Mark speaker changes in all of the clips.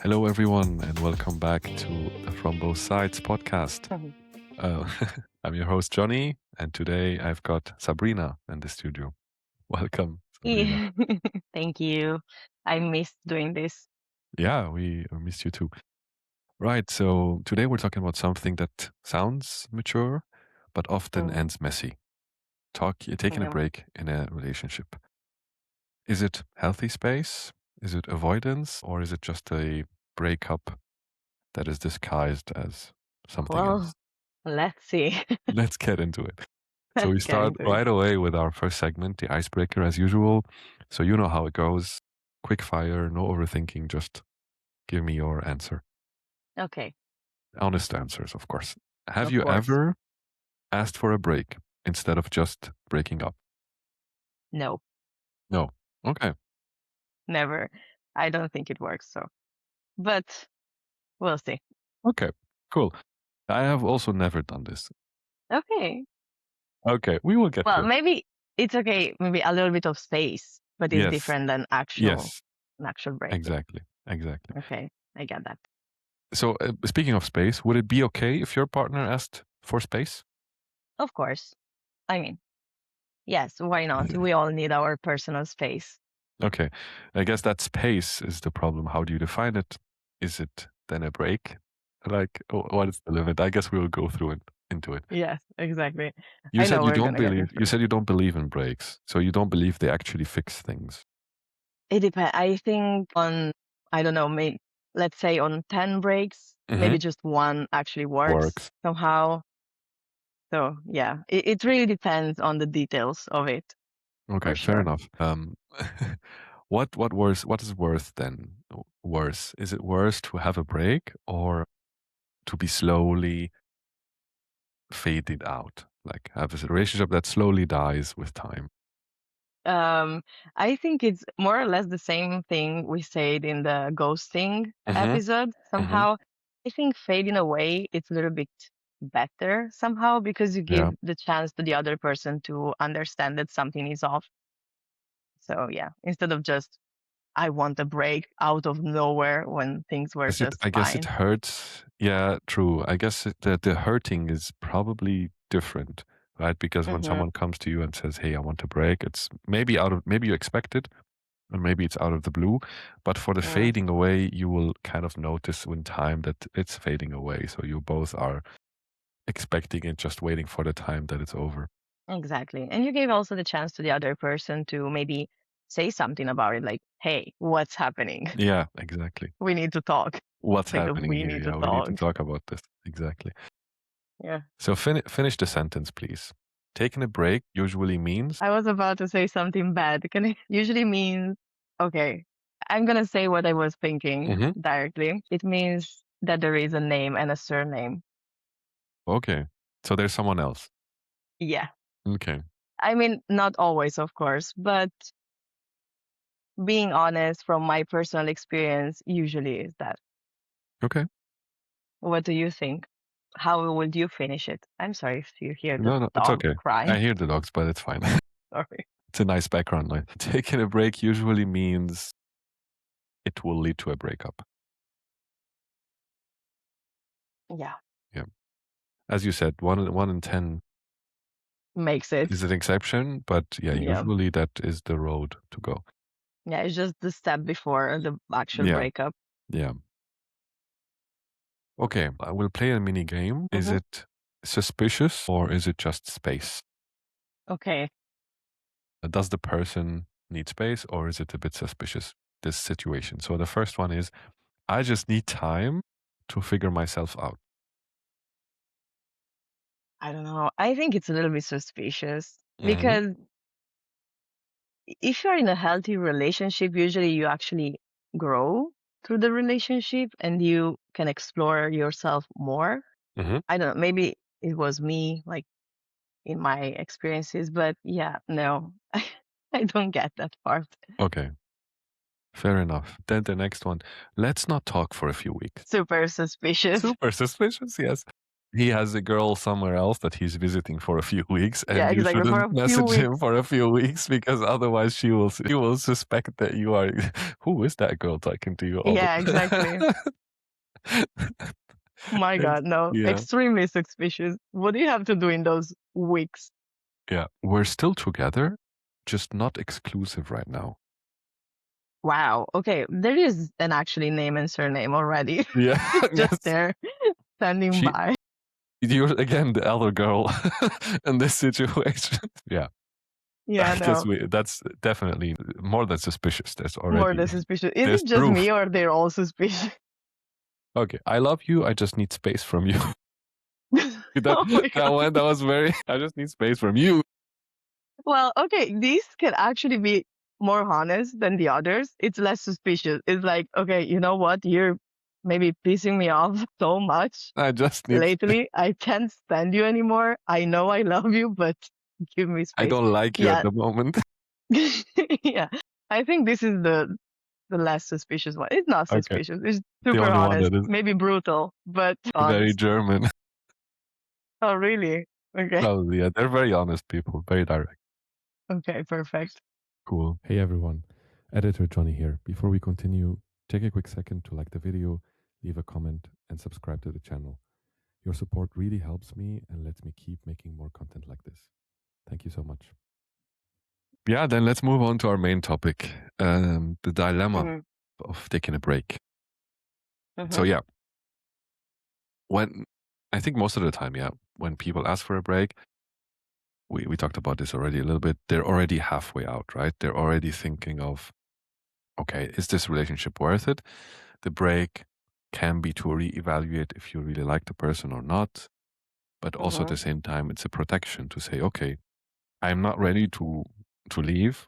Speaker 1: Hello, everyone, and welcome back to the From Both Sides podcast.
Speaker 2: Mhm.
Speaker 1: Uh, I'm your host, Johnny, and today I've got Sabrina in the studio. Welcome, Sabrina.
Speaker 2: Yeah. Thank you. I missed doing this.
Speaker 1: Yeah, we missed you too. Right, so today we're talking about something that sounds mature, but often
Speaker 2: Mm,
Speaker 1: ends messy. Taking a
Speaker 2: yeah.
Speaker 1: break in a relationship. Is it healthy space? Is it avoidance? Or is it just a breakup that is disguised as something
Speaker 2: Well,
Speaker 1: else?
Speaker 2: let's see.
Speaker 1: Let's get into it. So we
Speaker 2: Let's get
Speaker 1: start
Speaker 2: into it.
Speaker 1: right away with our first segment, the icebreaker, as usual. So you know how it goes. Quick fire, no overthinking, just give me your answer.
Speaker 2: Okay,
Speaker 1: Honest answers, of course. Have
Speaker 2: of
Speaker 1: you
Speaker 2: course.
Speaker 1: ever asked for a break instead of just breaking up?
Speaker 2: No,
Speaker 1: No. Okay.
Speaker 2: never. I don't think it works. But we'll see.
Speaker 1: Okay. Cool. I have also never done this.
Speaker 2: Okay.
Speaker 1: Okay. We will get to
Speaker 2: Well,
Speaker 1: it.
Speaker 2: maybe it's okay. Maybe a little bit of space, but it's
Speaker 1: Yes.
Speaker 2: different than actual
Speaker 1: Yes.
Speaker 2: an actual break. Yeah.
Speaker 1: Exactly. Exactly.
Speaker 2: Okay, I get that.
Speaker 1: So speaking of space, would it be okay if your partner asked for space?
Speaker 2: Of course. I mean, yes. Why not? We all need our personal space.
Speaker 1: Okay. I guess that space is the problem. How do you define it? Is it then a break? Like, what is the limit? I guess we will go through it into it.
Speaker 2: Yes, exactly.
Speaker 1: You
Speaker 2: I know
Speaker 1: said you
Speaker 2: we're
Speaker 1: don't
Speaker 2: gonna get
Speaker 1: believe.
Speaker 2: into
Speaker 1: You
Speaker 2: it.
Speaker 1: said you don't believe in breaks, so you don't believe they actually fix things.
Speaker 2: It depends. I think on, I don't know, maybe let's say on 10 breaks,
Speaker 1: Hmm.
Speaker 2: maybe just one actually works
Speaker 1: Works.
Speaker 2: somehow. So yeah, it really depends on the details of it
Speaker 1: Okay,
Speaker 2: for
Speaker 1: fair
Speaker 2: sure.
Speaker 1: enough. What worse? What is worse then? Worse? Is it worse to have a break or to be slowly faded out? Like have a relationship that slowly dies with time.
Speaker 2: Um, I think it's more or less the same thing we said in the ghosting
Speaker 1: Hmm.
Speaker 2: episode
Speaker 1: Hmm.
Speaker 2: somehow. I think fading away, it's a little bit better somehow because you
Speaker 1: Yeah.
Speaker 2: give the chance to the other person to understand that something is off. So yeah, instead of just I want a break out of nowhere when things were just
Speaker 1: I guess it
Speaker 2: fine.
Speaker 1: hurts. Yeah, true. I guess the hurting is probably different, right? Because when
Speaker 2: Hmm.
Speaker 1: someone comes to you and says, "Hey, I want a break," it's maybe you expect it, and maybe it's out of the blue. But for the
Speaker 2: Mm,
Speaker 1: fading away, you will kind of notice in time that it's fading away. So you both are expecting it, just waiting for the time that it's over.
Speaker 2: exactly. And you gave also the chance to the other person to maybe say something about it, like, hey, what's happening?
Speaker 1: Yeah, exactly.
Speaker 2: We need to talk.
Speaker 1: What's
Speaker 2: Like the
Speaker 1: happening
Speaker 2: we
Speaker 1: here?
Speaker 2: need to
Speaker 1: Yeah, we need to
Speaker 2: talk.
Speaker 1: talk about this. Exactly.
Speaker 2: Yeah.
Speaker 1: So finish the sentence, please. Taking a break usually means.
Speaker 2: I was about to say something bad. Can it usually means okay. I'm gonna say what I was thinking
Speaker 1: Mhm.
Speaker 2: directly. It means that there is a name and a surname.
Speaker 1: Okay. So there's someone else.
Speaker 2: Yeah.
Speaker 1: Okay.
Speaker 2: I mean, not always, of course, but being honest from my personal experience usually is that.
Speaker 1: Okay.
Speaker 2: What do you think? How would you finish it? I'm sorry if you hear the
Speaker 1: No, no, it's
Speaker 2: dog
Speaker 1: okay. I
Speaker 2: crying.
Speaker 1: hear the dogs, but it's fine.
Speaker 2: Sorry.
Speaker 1: It's a nice background noise. Taking a break usually means it will lead to a breakup.
Speaker 2: Yeah,
Speaker 1: Yeah. As you said, one in 10
Speaker 2: makes it.
Speaker 1: is an exception, but yeah,
Speaker 2: Yeah.
Speaker 1: usually that is the road to go.
Speaker 2: Yeah, it's just the step before the actual
Speaker 1: Yeah.
Speaker 2: breakup.
Speaker 1: Yeah. Okay. I will play a mini game. Is
Speaker 2: Hmm.
Speaker 1: it suspicious or is it just space?
Speaker 2: Okay.
Speaker 1: Does the person need space or is it a bit suspicious, this situation? So the first one is I just need time to figure myself out.
Speaker 2: I don't know. I think it's a little bit suspicious
Speaker 1: Mhm.
Speaker 2: because if you're in a healthy relationship, usually you actually grow through the relationship and you can explore yourself more.
Speaker 1: Mhm.
Speaker 2: I don't know. Maybe it was me, like in my experiences, but yeah, no, I don't get that part.
Speaker 1: Okay, fair enough. Then the next one, let's not talk for a few weeks.
Speaker 2: Super suspicious.
Speaker 1: Super suspicious, yes. he has a girl somewhere else that he's visiting for a few weeks,
Speaker 2: Yeah,
Speaker 1: and you
Speaker 2: exactly. For
Speaker 1: shouldn't
Speaker 2: a few
Speaker 1: message him
Speaker 2: weeks.
Speaker 1: for a few weeks because otherwise she will suspect that you are who is that girl talking to you all the
Speaker 2: Yeah, exactly.
Speaker 1: time?
Speaker 2: My God, no.
Speaker 1: Yeah.
Speaker 2: Extremely suspicious. What do you have to do in those weeks?
Speaker 1: Yeah. We're still together, just not exclusive right now.
Speaker 2: Wow. Okay. There is an actually name and surname already.
Speaker 1: Yeah.
Speaker 2: It's just
Speaker 1: Yes.
Speaker 2: there standing
Speaker 1: She
Speaker 2: by.
Speaker 1: you're again the elder girl in this situation. Yeah.
Speaker 2: Yeah,
Speaker 1: I guess
Speaker 2: no.
Speaker 1: that's definitely more than suspicious.
Speaker 2: More than suspicious. Is
Speaker 1: There's
Speaker 2: it just
Speaker 1: proof.
Speaker 2: me or they're all suspicious?
Speaker 1: Okay. I love you. I just need space from you. that
Speaker 2: Oh my
Speaker 1: that
Speaker 2: God.
Speaker 1: one that was very I just need space from you.
Speaker 2: Well, okay, these can actually be more honest than the others. It's less suspicious. It's like, okay, you know what? You're maybe pissing me off so much
Speaker 1: I just need space.
Speaker 2: lately. I can't stand you anymore. I know I love you, but give me
Speaker 1: I
Speaker 2: space.
Speaker 1: don't like you at
Speaker 2: Yeah.
Speaker 1: the moment.
Speaker 2: Yeah. I think this is the less suspicious one. It's not
Speaker 1: Okay.
Speaker 2: suspicious. It's
Speaker 1: The
Speaker 2: super
Speaker 1: only one
Speaker 2: honest.
Speaker 1: that is
Speaker 2: Maybe brutal, but
Speaker 1: very
Speaker 2: honest.
Speaker 1: German.
Speaker 2: Oh, really? Okay.
Speaker 1: Probably, yeah. They're very honest people, very direct.
Speaker 2: Okay, perfect.
Speaker 1: Cool. Hey everyone, Editor Johnny here. Before we continue, take a quick second to like the video, leave a comment, and subscribe to the channel. Your support really helps me and lets me keep making more content like this. Thank you so much. Yeah, then let's move on to our main topic, the dilemma
Speaker 2: Hmm.
Speaker 1: of taking a break. So
Speaker 2: Hmm.
Speaker 1: yeah, when I think most of the time, yeah, when people ask for a break, we talked about this already a little bit, they're already halfway out, right? They're already thinking of, okay, is this relationship worth it? The break can be to reevaluate if you really like the person or not. But also at
Speaker 2: Hmm.
Speaker 1: the same time, it's a protection to say, okay, I'm not ready to leave.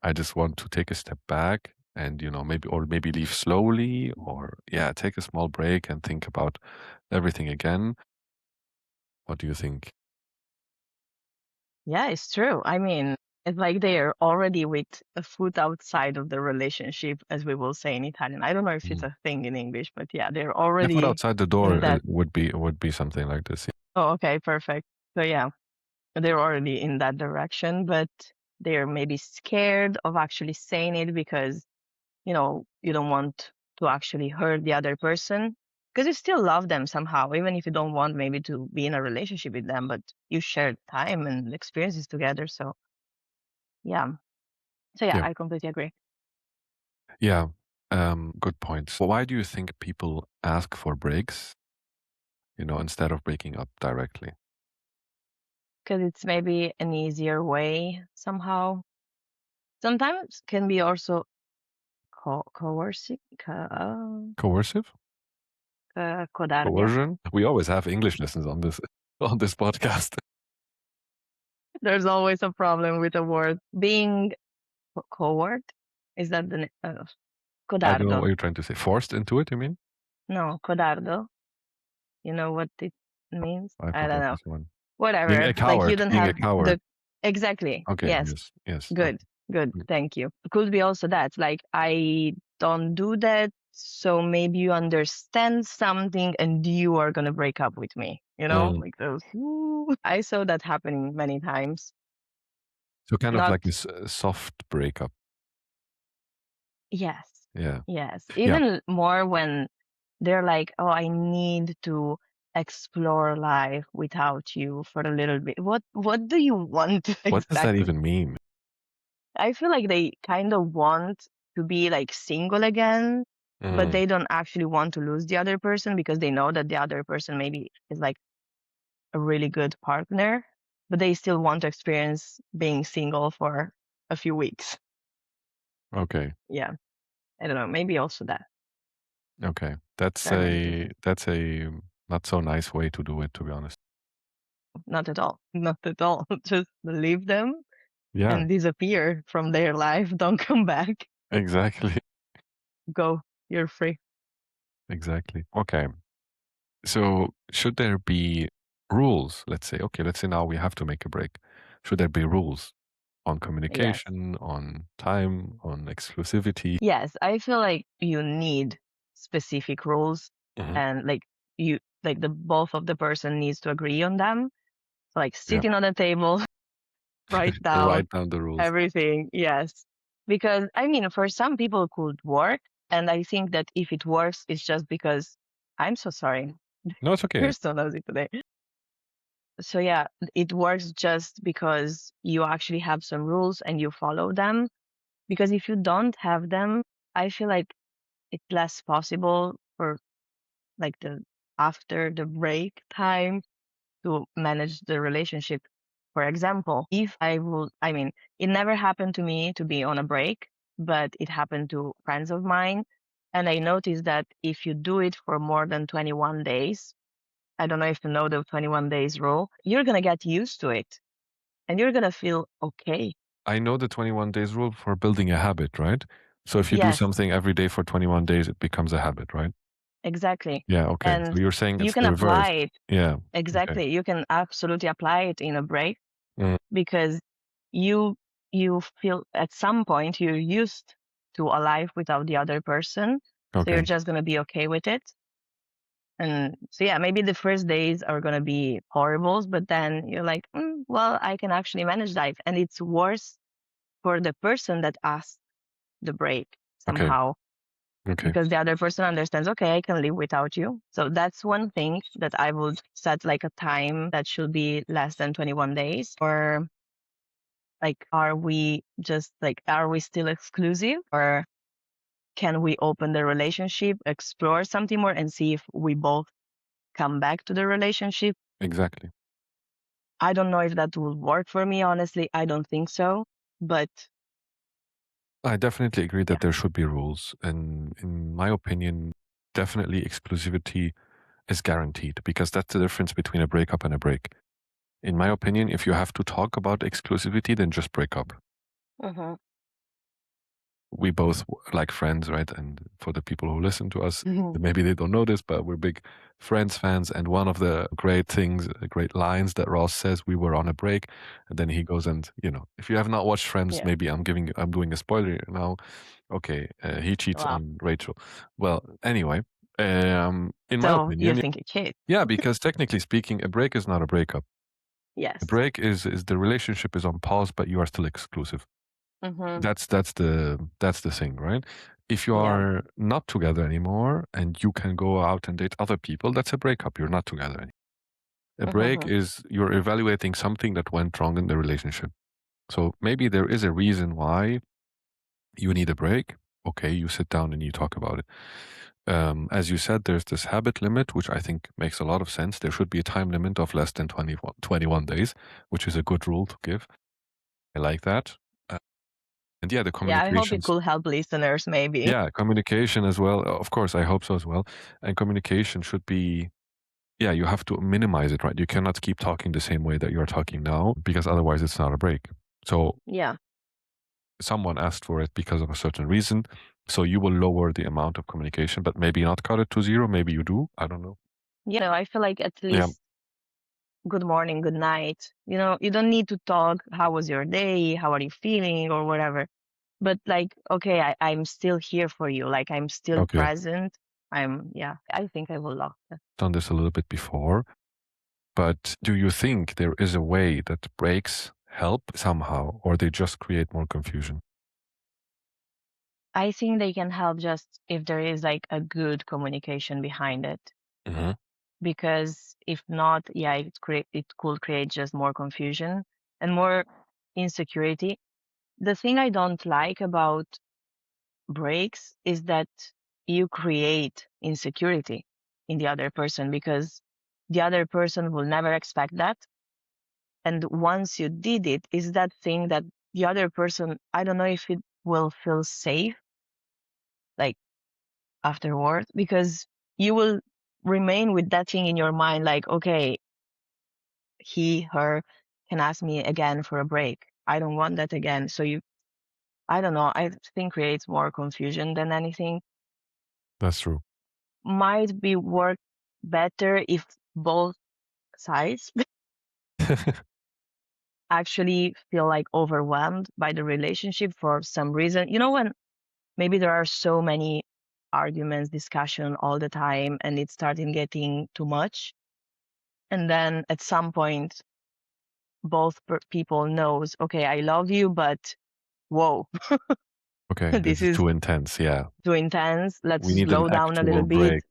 Speaker 1: I just want to take a step back and, maybe leave slowly or, yeah, take a small break and think about everything again. What do you think?
Speaker 2: Yeah, it's true. I mean, it's like they're already with a foot outside of the relationship, as we will say in Italian. I don't know if it's
Speaker 1: Mm.
Speaker 2: a thing in English, but yeah, they're
Speaker 1: Yeah, foot
Speaker 2: already
Speaker 1: outside the door
Speaker 2: in that.
Speaker 1: would be something like this.
Speaker 2: Oh, okay, perfect. So yeah, they're already in that direction, but they're maybe scared of actually saying it because, you don't want to actually hurt the other person because you still love them somehow, even if you don't want maybe to be in a relationship with them, but you shared time and experiences together. So yeah. So yeah,
Speaker 1: Yeah.
Speaker 2: I completely agree.
Speaker 1: Yeah. Good point. So why do you think people ask for breaks, instead of breaking up directly?
Speaker 2: Because it's maybe an easier way somehow. Sometimes can be also coercive,
Speaker 1: Coercive?
Speaker 2: codardia.
Speaker 1: Coercion? We always have English lessons on this on this podcast.
Speaker 2: There's always a problem with a word. Being coward, is that
Speaker 1: I don't know what
Speaker 2: codardo?
Speaker 1: you're trying to say. Forced into it, you mean?
Speaker 2: No, codardo. You know what it means?
Speaker 1: I
Speaker 2: I don't
Speaker 1: forgot
Speaker 2: know.
Speaker 1: this one. Being a
Speaker 2: Whatever. Like you
Speaker 1: coward.
Speaker 2: don't
Speaker 1: Being a
Speaker 2: have
Speaker 1: coward.
Speaker 2: the exactly.
Speaker 1: Okay,
Speaker 2: Yes.
Speaker 1: yes, yes.
Speaker 2: Good.
Speaker 1: Okay.
Speaker 2: Good.
Speaker 1: Mm.
Speaker 2: Thank you. Could be also that. Like I don't do that, so maybe you understand something and you are gonna break up with me.
Speaker 1: Mm.
Speaker 2: Like those. Ooh. I saw that happening many times.
Speaker 1: So kind of
Speaker 2: Not
Speaker 1: like this soft breakup.
Speaker 2: yes.
Speaker 1: Yeah.
Speaker 2: Yes.
Speaker 1: Yeah.
Speaker 2: Even more when they're like, "Oh, I need to explore life without you for a little bit." What do you want
Speaker 1: What does that
Speaker 2: exactly?
Speaker 1: even mean?
Speaker 2: I feel like they kind of want to be like single again, but
Speaker 1: Mm.
Speaker 2: they don't actually want to lose the other person because they know that the other person maybe is like a really good partner, but they still want to experience being single for a few weeks.
Speaker 1: Okay.
Speaker 2: Yeah. I don't know. Maybe also that.
Speaker 1: Okay.
Speaker 2: There are many people.
Speaker 1: That's a not so nice way to do it, to be honest.
Speaker 2: Not at all. Not at all. Just leave them
Speaker 1: Yeah,
Speaker 2: and disappear from their life. Don't come back.
Speaker 1: exactly.
Speaker 2: Go. You're free.
Speaker 1: Exactly. Okay. So should there be rules? Let's say now we have to make a break. Should there be rules on
Speaker 2: Yes.
Speaker 1: communication, on time, on exclusivity?
Speaker 2: Yes. I feel like you need specific rules
Speaker 1: Mhm.
Speaker 2: and like you like the both of the person needs to agree on them. So like
Speaker 1: Yeah.
Speaker 2: sitting on the table, write down
Speaker 1: Write down the rules.
Speaker 2: everything. Yes. Because I mean, for some people it could work. And I think that if it works, it's just because I'm so sorry.
Speaker 1: No, it's okay.
Speaker 2: You're so nosy today. So yeah, it works just because you actually have some rules and you follow them. Because if you don't have them, I feel like it's less possible for like the after the break time to manage the relationship. For example, if I would, I mean, it never happened to me to be on a break, but it happened to friends of mine. And I noticed that if you do it for more than 21 days, I don't know if you know the 21 days rule, you're going to get used to it and you're going to feel okay.
Speaker 1: I know the 21 days rule for building a habit, right? So if you do
Speaker 2: Yes,
Speaker 1: something every day for 21 days, it becomes a habit, right?
Speaker 2: exactly.
Speaker 1: Yeah, okay. So
Speaker 2: And
Speaker 1: you're saying
Speaker 2: you
Speaker 1: it's
Speaker 2: can
Speaker 1: the reverse.
Speaker 2: apply it.
Speaker 1: Yeah. Okay.
Speaker 2: Exactly. You can absolutely apply it in a break
Speaker 1: Mm,
Speaker 2: because you you feel at some point you're used to a life without the other person. So you're
Speaker 1: okay.
Speaker 2: just gonna be okay with it. And so yeah, maybe the first days are gonna be horrible, but then you're like, well, I can actually manage life. And it's worse for the person that asked the break
Speaker 1: Okay.
Speaker 2: somehow
Speaker 1: Okay.
Speaker 2: because the other person understands, okay, I can live without you. So that's one thing that I would set like a time that should be less than 21 days. Or like, are we still exclusive? Or can we open the relationship, explore something more, and see if we both come back to the relationship?
Speaker 1: Exactly.
Speaker 2: I don't know if that will work for me, honestly. I don't think so. But
Speaker 1: I definitely agree
Speaker 2: yeah.
Speaker 1: that there should be rules. And in my opinion, definitely exclusivity is guaranteed because that's the difference between a breakup and a break. In my opinion, if you have to talk about exclusivity, then just break up.
Speaker 2: Hmm.
Speaker 1: We both like friends, right? And for the people who listen to us, maybe they don't know this, but we're big Friends fans. And one of the great things, great lines that Ross says, we were on a break. And then he goes and, if you have not watched Friends,
Speaker 2: Yeah.
Speaker 1: maybe I'm doing a spoiler now. Okay. He cheats
Speaker 2: Wow.
Speaker 1: on Rachel. Well, anyway, in my
Speaker 2: So you
Speaker 1: opinion,
Speaker 2: think it cheats?
Speaker 1: yeah, because technically speaking, a break is not a breakup. A
Speaker 2: Yes.
Speaker 1: break is the relationship is on pause, but you are still exclusive.
Speaker 2: Hmm.
Speaker 1: That's the thing, right? If you
Speaker 2: Yeah.
Speaker 1: are not together anymore and you can go out and date other people, that's a breakup. You're not together anymore. A break
Speaker 2: Hmm.
Speaker 1: is you're evaluating something that went wrong in the relationship. So maybe there is a reason why you need a break. Okay, you sit down and you talk about it. As you said, there's this habit limit, which I think makes a lot of sense. There should be a time limit of less than 21 days, which is a good rule to give. I like that. Uh, and yeah, the
Speaker 2: Yeah. I hope it
Speaker 1: communications.
Speaker 2: could help listeners, maybe.
Speaker 1: Yeah, communication as well. Of course, I hope so as well. And communication should be, yeah, you have to minimize it, right? You cannot keep talking the same way that you're talking now because otherwise it's not a break. So
Speaker 2: Yeah.
Speaker 1: someone asked for it because of a certain reason. So you will lower the amount of communication, but maybe not cut it to zero. Maybe you do. I don't know.
Speaker 2: I feel like at
Speaker 1: Yeah.
Speaker 2: least good morning, good night. You don't need to talk, how was your day? How are you feeling? Or whatever. But like, okay, I'm still here for you. Like I'm still
Speaker 1: Okay.
Speaker 2: present. Yeah, I think I will love that.
Speaker 1: Done this a little bit before, but do you think there is a way that breaks help somehow, or they just create more confusion?
Speaker 2: I think they can help just if there is like a good communication behind it.
Speaker 1: Hmm.
Speaker 2: Because if not, yeah, it could create just more confusion and more insecurity. The thing I don't like about breaks is that you create insecurity in the other person because the other person will never expect that. And once you did it, is that thing that the other person, I don't know if it will feel safe like afterward because you will remain with that thing in your mind like, okay, her can ask me again for a break. I don't want that again. So I don't know, I think creates more confusion than anything.
Speaker 1: That's true.
Speaker 2: Might be work better if both sides actually feel like overwhelmed by the relationship for some reason. When maybe there are so many arguments, discussion all the time, and it started getting too much. And then at some point, both people knows, okay, I love you, but whoa,
Speaker 1: Okay, this
Speaker 2: this
Speaker 1: is
Speaker 2: is
Speaker 1: too intense. Yeah.
Speaker 2: too intense. Let's
Speaker 1: We need an
Speaker 2: slow down a little
Speaker 1: actual
Speaker 2: bit.
Speaker 1: break.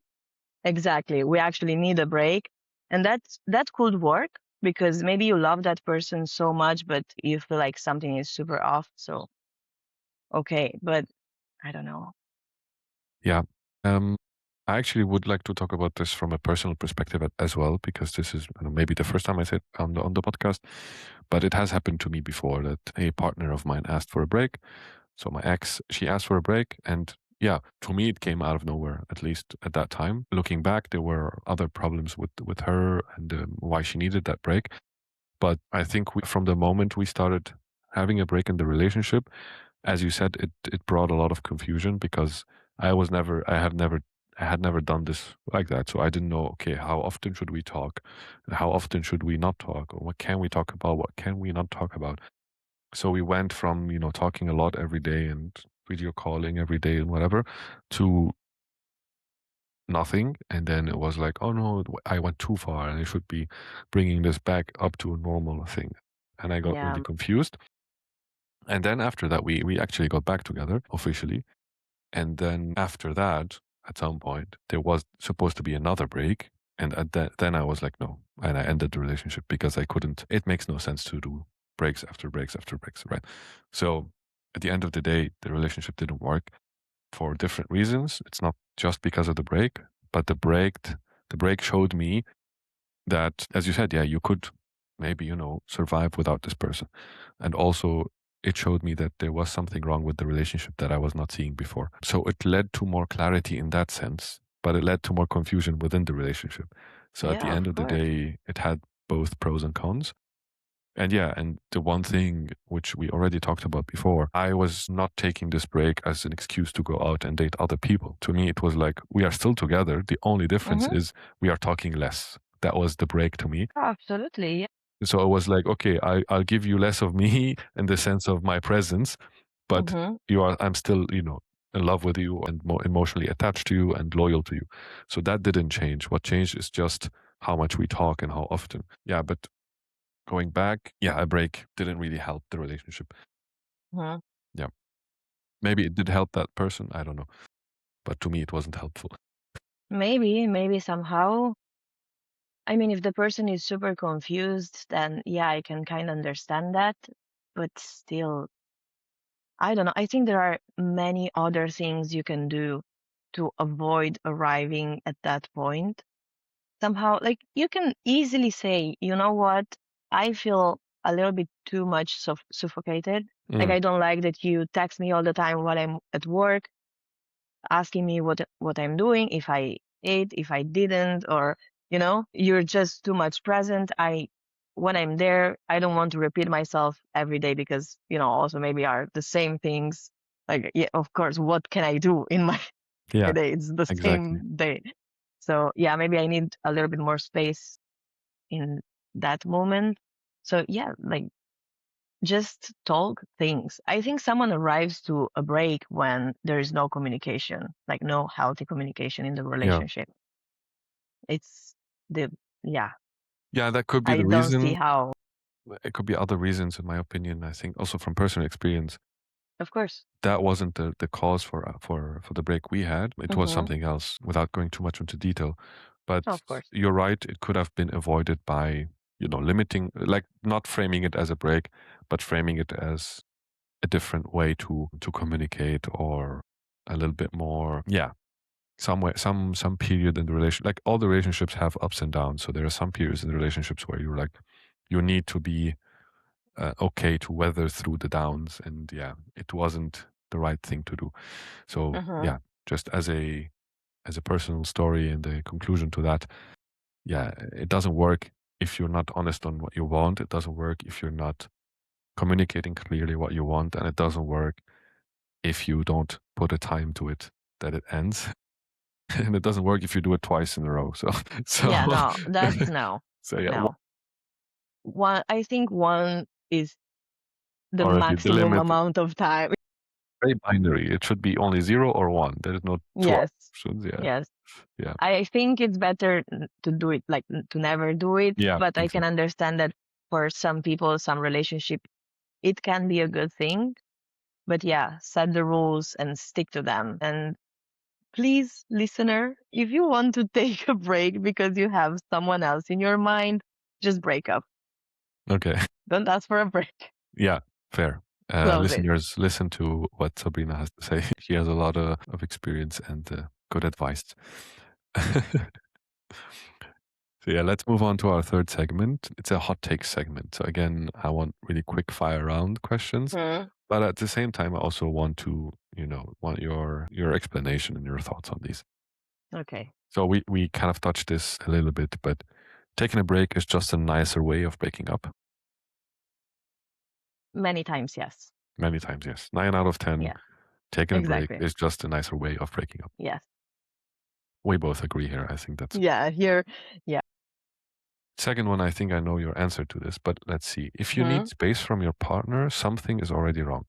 Speaker 2: Exactly. We actually need a break. And that could work because maybe you love that person so much, but you feel like something is super off. So, okay. But I don't know.
Speaker 1: Yeah. Um, I actually would like to talk about this from a personal perspective as well, because this is maybe the first time I said on the podcast, but it has happened to me before that a partner of mine asked for a break. So my ex, she asked for a break, and yeah, to me it came out of nowhere. At least at that time, looking back, there were other problems with her and why she needed that break. But I think from the moment we started having a break in the relationship, as you said, it brought a lot of confusion because I had never done this like that. So I didn't know, okay, how often should we talk? And how often should we not talk? Or what can we talk about? What can we not talk about? So we went from, talking a lot every day and video calling every day and whatever to nothing. And then it was like, oh no, I went too far and I should be bringing this back up to a normal thing. And I got
Speaker 2: Yeah.
Speaker 1: really confused. And then after that, we actually got back together officially. And then after that, at some point, there was supposed to be another break. And then I was like, no. And I ended the relationship because I couldn't, it makes no sense to do breaks after breaks after breaks, right? So at the end of the day, the relationship didn't work for different reasons. It's not just because of the break, but the break showed me that, as you said, yeah, you could maybe, survive without this person. And also, it showed me that there was something wrong with the relationship that I was not seeing before. So it led to more clarity in that sense, but it led to more confusion within the relationship. So at the
Speaker 2: Yeah,
Speaker 1: end
Speaker 2: of
Speaker 1: of the
Speaker 2: course.
Speaker 1: day, it had both pros and cons. And yeah, and the one thing which we already talked about before, I was not taking this break as an excuse to go out and date other people. To me, it was like, we are still together. The only difference
Speaker 2: Mm-hmm.
Speaker 1: is we are talking less. That was the break to me.
Speaker 2: Absolutely. Yeah.
Speaker 1: So it was like, okay, I'll give you less of me in the sense of my presence, but
Speaker 2: Mm-hmm.
Speaker 1: I'm still, in love with you and more emotionally attached to you and loyal to you. So that didn't change. What changed is just how much we talk and how often. Yeah, but going back, yeah, a break didn't really help the relationship.
Speaker 2: Mm-hmm.
Speaker 1: Yeah. Maybe it did help that person. I don't know. But to me, it wasn't helpful.
Speaker 2: Maybe somehow. I mean, if the person is super confused, then yeah, I can kind of understand that. But still, I don't know. I think there are many other things you can do to avoid arriving at that point. Somehow, like you can easily say, you know what? I feel a little bit too much suffocated. Like
Speaker 1: Mm,
Speaker 2: I don't like that you text me all the time while I'm at work, asking me what I'm doing, if I ate, if I didn't, or you're just too much present. When I'm there, I don't want to repeat myself every day because also maybe are the same things. Like yeah, of course, what can I do in my
Speaker 1: yeah,
Speaker 2: day? It's the
Speaker 1: exactly.
Speaker 2: same day. So yeah, maybe I need a little bit more space in that moment. So yeah, like just talk things. I think someone arrives to a break when there is no communication, like no healthy communication in the
Speaker 1: Yeah.
Speaker 2: relationship. It's the, yeah,
Speaker 1: Yeah, that could be
Speaker 2: I
Speaker 1: the
Speaker 2: don't see
Speaker 1: reason.
Speaker 2: how.
Speaker 1: It could be other reasons, in my opinion. I think also from personal experience,
Speaker 2: Of course.
Speaker 1: that wasn't the cause for the break we had. It was
Speaker 2: Mm-hmm.
Speaker 1: something else without going too much into detail. But
Speaker 2: Of course.
Speaker 1: you're right, it could have been avoided by, limiting, like not framing it as a break, but framing it as a different way to communicate or a little bit more, yeah, somewhere some period in the relation, like all the relationships have ups and downs. So there are some periods in the relationships where you're like, you need to be okay to weather through the downs, and yeah, it wasn't the right thing to do. So
Speaker 2: Mm-hmm.
Speaker 1: yeah, just as a personal story and a conclusion to that, yeah, it doesn't work if you're not honest on what you want. It doesn't work if you're not communicating clearly what you want, and it doesn't work if you don't put a time to it that it ends. And it doesn't work if you do it twice in a row. So so
Speaker 2: Yeah, no, that's no.
Speaker 1: so yeah,
Speaker 2: No. I think one is the
Speaker 1: already the
Speaker 2: maximum
Speaker 1: limit.
Speaker 2: amount of time.
Speaker 1: very binary. It should be only 0 or 1. There is no 2
Speaker 2: Yes.
Speaker 1: options. Yeah.
Speaker 2: Yes.
Speaker 1: Yeah.
Speaker 2: I think it's better to do it, like to never do it.
Speaker 1: Yeah.
Speaker 2: But I can
Speaker 1: Exactly.
Speaker 2: understand that for some people, some relationship, it can be a good thing. But yeah, set the rules and stick to them. And please, listener, if you want to take a break because you have someone else in your mind, just break up.
Speaker 1: Okay.
Speaker 2: Don't ask for a break.
Speaker 1: Yeah. Fair.
Speaker 2: Close it.
Speaker 1: Listeners, listen to what Sabrina has to say. She has a lot of experience and good advice. So yeah, let's move on to our third segment. It's a hot take segment. So again, I want really quick fire round questions,
Speaker 2: Hmm.
Speaker 1: but at the same time, I also want to, want your explanation and your thoughts on these.
Speaker 2: Okay.
Speaker 1: So we kind of touched this a little bit, but taking a break is just a nicer way of breaking up.
Speaker 2: Many times, yes.
Speaker 1: Many times, yes. 9 out of 10,
Speaker 2: Yeah,
Speaker 1: taking a break
Speaker 2: exactly.
Speaker 1: is just a nicer way of breaking up.
Speaker 2: Yes.
Speaker 1: We both agree here. I think that's
Speaker 2: Yeah, here. Yeah.
Speaker 1: second one. I think I know your answer to this, but let's see. If you need
Speaker 2: Hmm.
Speaker 1: space from your partner, something is already wrong.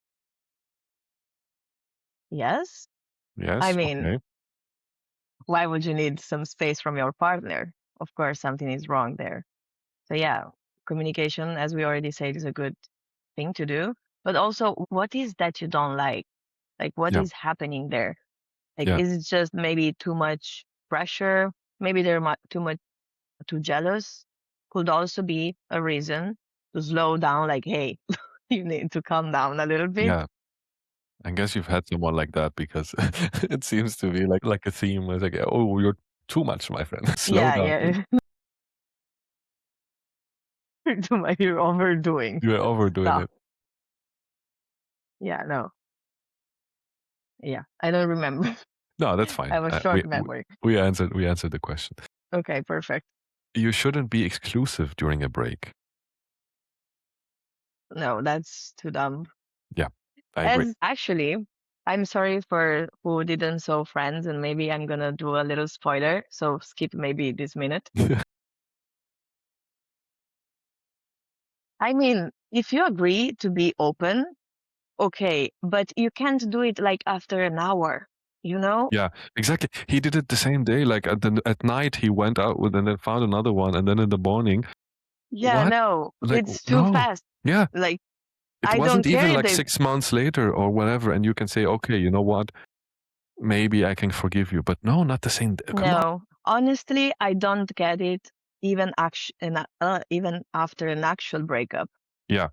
Speaker 2: Yes. I
Speaker 1: Yes.
Speaker 2: mean,
Speaker 1: Okay.
Speaker 2: why would you need some space from your partner? Of course, something is wrong there. So yeah, communication, as we already said, is a good thing to do. But also, what is that you don't like? Like, what
Speaker 1: Yeah.
Speaker 2: is happening there? Like,
Speaker 1: Yeah.
Speaker 2: is it just maybe too much pressure? Maybe they're too jealous. Could also be a reason to slow down. Like, hey, you need to calm down a little bit.
Speaker 1: Yeah. I guess you've had someone like that because it seems to be like a theme. It's like, oh, you're too much, my friend. Slow
Speaker 2: Yeah,
Speaker 1: down.
Speaker 2: yeah. You're overdoing
Speaker 1: You're overdoing
Speaker 2: stuff.
Speaker 1: it.
Speaker 2: Yeah, no. Yeah, I don't remember.
Speaker 1: No, that's
Speaker 2: I
Speaker 1: fine.
Speaker 2: have a short memory.
Speaker 1: We answered the question.
Speaker 2: Okay, perfect.
Speaker 1: You shouldn't be exclusive during a break.
Speaker 2: No, that's too dumb.
Speaker 1: Yeah, I agree.
Speaker 2: As actually, I'm sorry for who didn't saw Friends, and maybe I'm gonna do a little spoiler, so skip maybe this minute. I mean, if you agree to be open, okay, but you can't do it like after an hour, you know?
Speaker 1: Yeah, exactly. He did it the same day. Like at night, he went out with and then found another one, and then in the morning,
Speaker 2: Yeah,
Speaker 1: what?
Speaker 2: no,
Speaker 1: Like
Speaker 2: it's too
Speaker 1: no.
Speaker 2: fast.
Speaker 1: Yeah,
Speaker 2: Like,
Speaker 1: it
Speaker 2: I don't
Speaker 1: wasn't
Speaker 2: care
Speaker 1: even
Speaker 2: if
Speaker 1: like
Speaker 2: they,
Speaker 1: 6 months later or whatever, and you can say, okay, you know what? Maybe I can forgive you, but no, not the same. Come on.
Speaker 2: no, honestly, I don't get it even after an actual breakup.
Speaker 1: Yeah.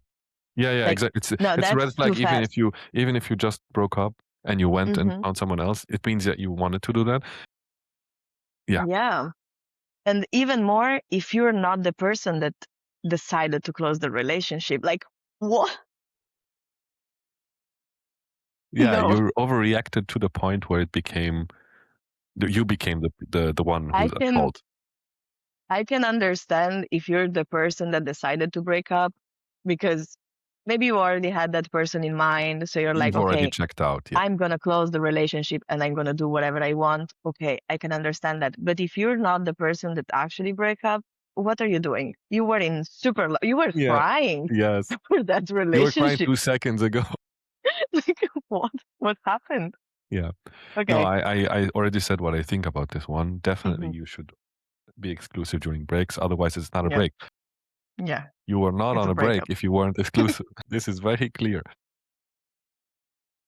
Speaker 1: Yeah, yeah,
Speaker 2: Like,
Speaker 1: exactly.
Speaker 2: no,
Speaker 1: It's a red
Speaker 2: that's too
Speaker 1: flag
Speaker 2: fast.
Speaker 1: even if you just broke up and you went and
Speaker 2: Hmm.
Speaker 1: found someone else. It means that you wanted to do that. Yeah,
Speaker 2: Yeah. And even more if you're not the person that decided to close the relationship. Like, what?
Speaker 1: yeah.
Speaker 2: No,
Speaker 1: You overreacted to the point where it became you became the one
Speaker 2: I
Speaker 1: who's at
Speaker 2: can
Speaker 1: fault.
Speaker 2: I can understand if you're the person that decided to break up because maybe you already had that person in mind. So you're like,
Speaker 1: You've already
Speaker 2: okay,
Speaker 1: checked out. Yeah,
Speaker 2: I'm gonna close the relationship and I'm gonna do whatever I want. Okay, I can understand that. But if you're not the person that actually break up, what are you doing? You were in you were
Speaker 1: yeah,
Speaker 2: crying
Speaker 1: yes.
Speaker 2: for that
Speaker 1: You were crying
Speaker 2: relationship.
Speaker 1: 2 seconds ago.
Speaker 2: Like, what? What happened?
Speaker 1: Yeah. No,
Speaker 2: Okay.
Speaker 1: I already said what I think about this one. Definitely,
Speaker 2: Hmm.
Speaker 1: you should be exclusive during breaks. Otherwise, it's not a
Speaker 2: Yeah.
Speaker 1: break.
Speaker 2: Yeah.
Speaker 1: You were not
Speaker 2: It's
Speaker 1: on
Speaker 2: a
Speaker 1: a break
Speaker 2: breakup.
Speaker 1: if you weren't exclusive. This is very clear.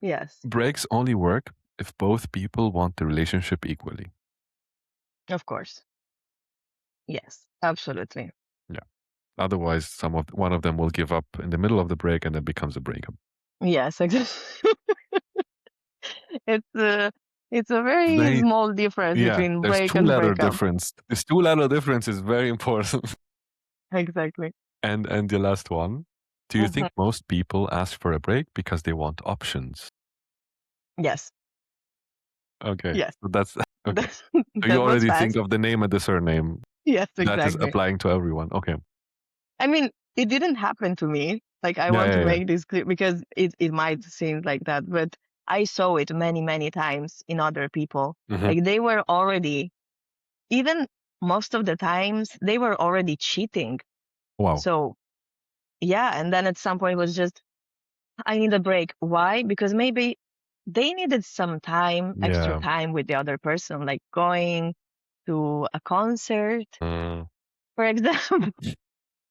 Speaker 2: Yes,
Speaker 1: Breaks only work if both people want the relationship equally.
Speaker 2: of course. Yes, absolutely.
Speaker 1: Yeah. Otherwise, one of them will give up in the middle of the break, and it becomes a breakup.
Speaker 2: Yes, exactly. It's a it's a very
Speaker 1: Very
Speaker 2: small difference
Speaker 1: yeah.
Speaker 2: between
Speaker 1: There's
Speaker 2: break
Speaker 1: two
Speaker 2: and
Speaker 1: letter
Speaker 2: breakup.
Speaker 1: difference. This two-letter difference is very important.
Speaker 2: Exactly.
Speaker 1: And the last one. Do you
Speaker 2: Hmm.
Speaker 1: think most people ask for a break because they want options?
Speaker 2: Yes.
Speaker 1: Okay,
Speaker 2: Yes.
Speaker 1: so that's okay.
Speaker 2: That
Speaker 1: So you
Speaker 2: that was
Speaker 1: already think
Speaker 2: fast.
Speaker 1: of the name and the surname
Speaker 2: Yes,
Speaker 1: that is
Speaker 2: exactly.
Speaker 1: applying to everyone. Okay.
Speaker 2: I mean, it didn't happen to me. Like, I
Speaker 1: Yeah,
Speaker 2: want to
Speaker 1: yeah, yeah.
Speaker 2: make this clear because it might seem like that, but I saw it many, many times in other people.
Speaker 1: Mhm.
Speaker 2: Like, they were already, even most of the times, they were already cheating.
Speaker 1: Wow.
Speaker 2: So, yeah. And then at some point it was just, I need a break. Why? Because maybe they needed some time, extra
Speaker 1: Yeah.
Speaker 2: time with the other person, like going to a concert,
Speaker 1: Mm,
Speaker 2: for example,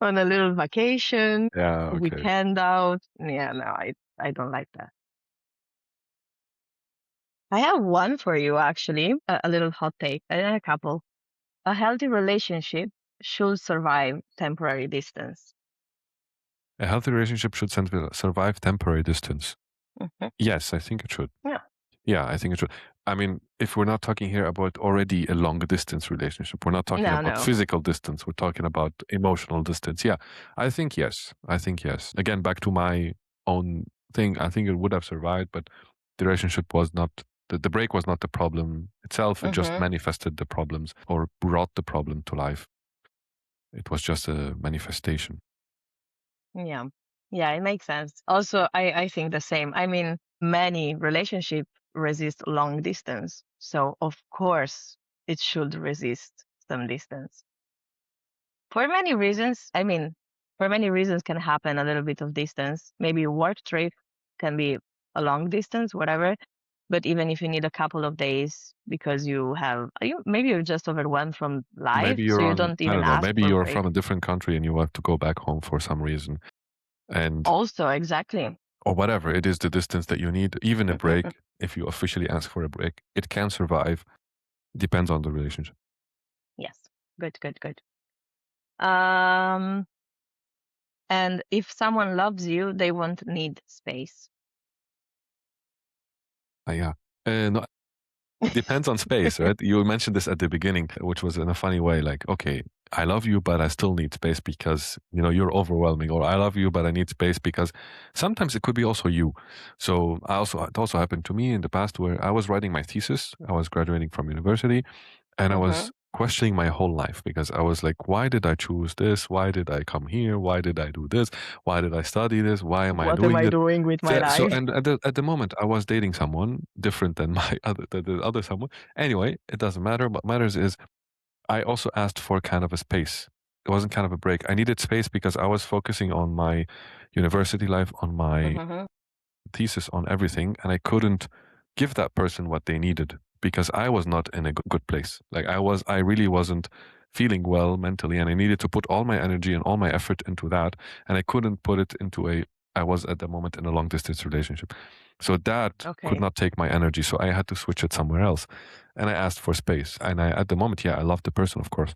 Speaker 2: on a little vacation,
Speaker 1: yeah,
Speaker 2: a
Speaker 1: okay.
Speaker 2: weekend out. Yeah, no, I don't like that. I have one for you, actually, a little hot take, and a couple. A healthy relationship should survive temporary distance.
Speaker 1: A healthy relationship should survive temporary distance.
Speaker 2: Mhm.
Speaker 1: Yes, I think it should.
Speaker 2: Yeah.
Speaker 1: Yeah, I think it should. I mean, if we're not talking here about already a long distance relationship, we're not talking
Speaker 2: No,
Speaker 1: about
Speaker 2: no.
Speaker 1: physical distance, we're talking about emotional distance. Yeah, I think yes. I think yes. Again, back to my own thing, I think it would have survived, but the relationship was not, the break was not the problem itself. It just
Speaker 2: Hmm.
Speaker 1: manifested the problems or brought the problem to life. It was just a manifestation.
Speaker 2: Yeah. Yeah, it makes sense. Also, I think the same. I mean, many relationships resist long distance. So, of course, it should resist some distance. For many reasons, I mean, for many reasons can happen a little bit of distance. Maybe a work trip can be a long distance, whatever. But even if you need a couple of days because maybe you're just overwhelmed from life,
Speaker 1: Maybe
Speaker 2: so
Speaker 1: you're
Speaker 2: you
Speaker 1: on,
Speaker 2: don't
Speaker 1: I
Speaker 2: even
Speaker 1: don't know,
Speaker 2: ask
Speaker 1: maybe
Speaker 2: for a
Speaker 1: you're
Speaker 2: break.
Speaker 1: from a different country and you have to go back home for some reason. And
Speaker 2: Also, exactly.
Speaker 1: or whatever it is the distance that you need, even a break, if you officially ask for a break, it can survive. Depends on the relationship.
Speaker 2: Yes. Good, good, good. Um, and if someone loves you, they won't need space.
Speaker 1: Yeah. No, it depends on space, right? You mentioned this at the beginning, which was in a funny way, like, okay, I love you, but I still need space because, you're overwhelming, or I love you, but I need space because sometimes it could be also you. So it also happened to me in the past where I was writing my thesis. I was graduating from university and I
Speaker 2: Hmm.
Speaker 1: was questioning my whole life because I was like, why did I choose this? Why did I come here? Why did I do this? Why did I study this? Why am I
Speaker 2: What am
Speaker 1: doing
Speaker 2: I
Speaker 1: it?
Speaker 2: doing with my
Speaker 1: So,
Speaker 2: life?
Speaker 1: and at the moment, I was dating someone different than the other someone. Anyway, it doesn't matter. What matters is I also asked for kind of a space. It wasn't kind of a break. I needed space because I was focusing on my university life, on my
Speaker 2: Hmm.
Speaker 1: thesis, on everything, and I couldn't give that person what they needed because I was not in a good place. Like I really wasn't feeling well mentally, and I needed to put all my energy and all my effort into that, and I couldn't put it into I was at the moment in a long distance relationship. So that could
Speaker 2: Okay.
Speaker 1: not take my energy. So I had to switch it somewhere else. And I asked for space. And at the moment, yeah, I love the person, of course.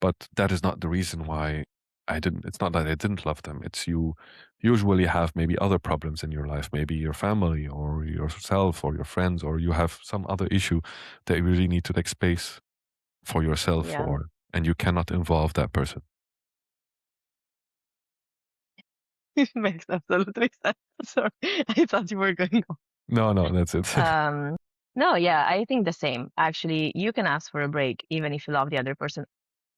Speaker 1: But that is not the reason why it's not that I didn't love them. It's you usually have maybe other problems in your life, maybe your family or yourself or your friends, or you have some other issue that you really need to take space for yourself
Speaker 2: Yeah.
Speaker 1: for, and you cannot involve that person.
Speaker 2: It makes absolutely sense. Sorry, I thought you were going on.
Speaker 1: No, no, that's it.
Speaker 2: No, yeah, I think the same. Actually, you can ask for a break even if you love the other person.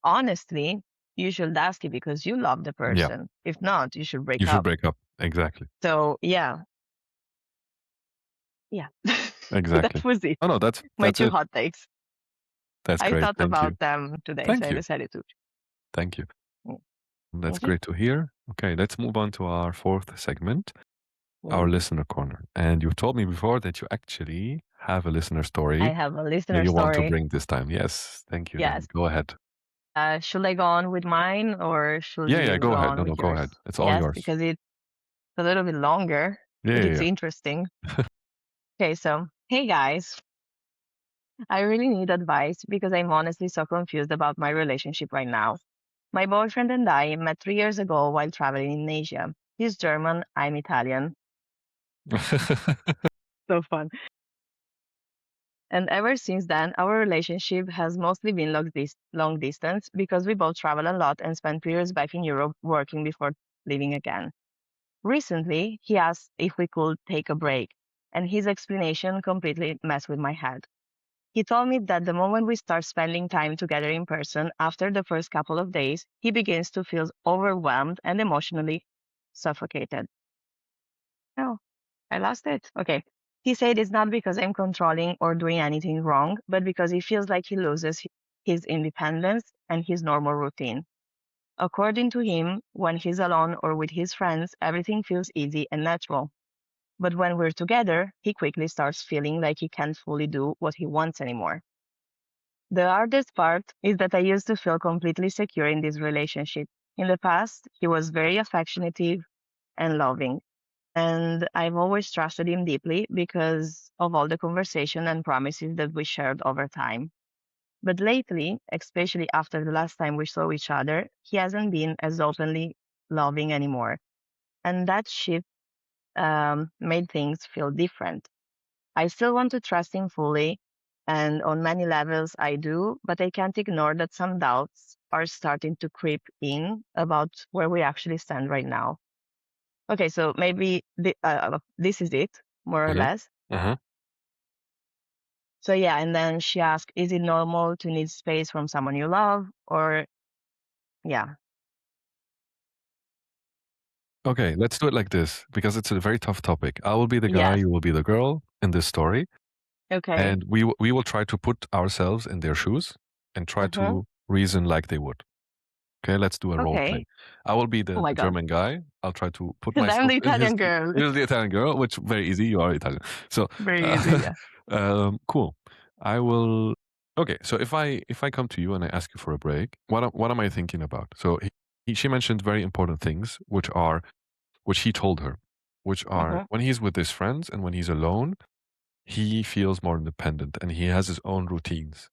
Speaker 2: Honestly, you should ask it because you love the
Speaker 1: Yeah,
Speaker 2: person. If not, you should
Speaker 1: you
Speaker 2: break
Speaker 1: should
Speaker 2: up.
Speaker 1: break up. Exactly.
Speaker 2: So yeah, yeah, that
Speaker 1: Exactly.
Speaker 2: was it.
Speaker 1: Oh no,
Speaker 2: My
Speaker 1: that's
Speaker 2: two
Speaker 1: it.
Speaker 2: hot takes.
Speaker 1: That's
Speaker 2: I
Speaker 1: great.
Speaker 2: thought
Speaker 1: Thank you.
Speaker 2: about them today, so
Speaker 1: Thank
Speaker 2: I
Speaker 1: you.
Speaker 2: decided to.
Speaker 1: Thank you.
Speaker 2: Mm.
Speaker 1: That's
Speaker 2: Thank you.
Speaker 1: great to hear. Okay, let's move on to our fourth segment, our
Speaker 2: Mm.
Speaker 1: listener corner. And you told me before that you actually have a listener
Speaker 2: I
Speaker 1: story
Speaker 2: have a
Speaker 1: that
Speaker 2: listener
Speaker 1: you want to
Speaker 2: story.
Speaker 1: bring this time. Yes, thank you. Then
Speaker 2: Yes.
Speaker 1: go ahead.
Speaker 2: Should I go on with mine or should
Speaker 1: Yeah, yeah,
Speaker 2: you
Speaker 1: go
Speaker 2: go
Speaker 1: ahead.
Speaker 2: on
Speaker 1: No, no,
Speaker 2: with
Speaker 1: go
Speaker 2: yours?
Speaker 1: ahead. It's all
Speaker 2: Yes,
Speaker 1: yours.
Speaker 2: because it's a little bit longer,
Speaker 1: Yeah,
Speaker 2: but
Speaker 1: yeah,
Speaker 2: it's
Speaker 1: yeah.
Speaker 2: interesting. Okay, so hey guys, I really need advice because I'm honestly so confused about my relationship right now. My boyfriend and I met 3 years ago while traveling in Asia. He's German, I'm Italian. So fun. And ever since then, our relationship has mostly been long distance because we both travel a lot and spent 3 years back in Europe working before leaving again. Recently, he asked if we could take a break, and his explanation completely messed with my head. He told me that the moment we start spending time together in person, after the first couple of days, he begins to feel overwhelmed and emotionally suffocated. Oh, I lost it. Okay. He said it's not because I'm controlling or doing anything wrong, but because he feels like he loses his independence and his normal routine. According to him, when he's alone or with his friends, everything feels easy and natural. But when we're together, he quickly starts feeling like he can't fully do what he wants anymore. The hardest part is that I used to feel completely secure in this relationship. In the past, he was very affectionate and loving. And I've always trusted him deeply because of all the conversation and promises that we shared over time. But lately, especially after the last time we saw each other, he hasn't been as openly loving anymore. And that shift made things feel different. I still want to trust him fully, and on many levels I do, but I can't ignore that some doubts are starting to creep in about where we actually stand right now. Okay, so maybe this is it, more or
Speaker 1: Uh-huh.
Speaker 2: less.
Speaker 1: Uh-huh.
Speaker 2: So yeah, and then she asked, "Is it normal to need space from someone you love?" Or yeah,
Speaker 1: Okay, let's do it like this because it's a very tough topic. I will be the guy,
Speaker 2: yes,
Speaker 1: you will be the girl in this story,
Speaker 2: okay,
Speaker 1: and we will try to put ourselves in their shoes and try
Speaker 2: mm-hmm.
Speaker 1: to reason like they would. Okay, let's do a role play.
Speaker 2: Okay.
Speaker 1: I will be
Speaker 2: Oh my
Speaker 1: the
Speaker 2: God,
Speaker 1: German guy. I'll try to put
Speaker 2: and I'm
Speaker 1: myself
Speaker 2: the
Speaker 1: in his.
Speaker 2: Italian girl.
Speaker 1: You're the Italian girl, which very easy. You are Italian, so
Speaker 2: Very easy,
Speaker 1: uh,
Speaker 2: yeah.
Speaker 1: cool. I will. Okay, so if I come to you and I ask you for a break, what am I thinking about? So she mentioned very important things, which he told her, which are
Speaker 2: Mm-hmm.
Speaker 1: when he's with his friends and when he's alone, he feels more independent and he has his own routines.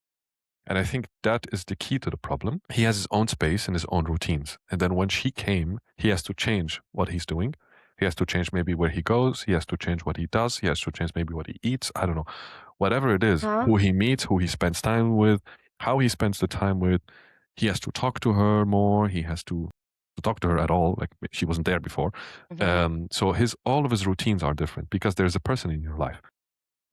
Speaker 1: And I think that is the key to the problem. He has his own space and his own routines. And then when she came, he has to change what he's doing. He has to change maybe where he goes. He has to change what he does. He has to change maybe what he eats. I don't know. Whatever it is,
Speaker 2: Huh?
Speaker 1: who he meets, who he spends time with, how he spends the time with. He has to talk to her more. He has to talk to her at all. Like she wasn't there before.
Speaker 2: Mm-hmm.
Speaker 1: So his all of his routines are different because there's a person in your life.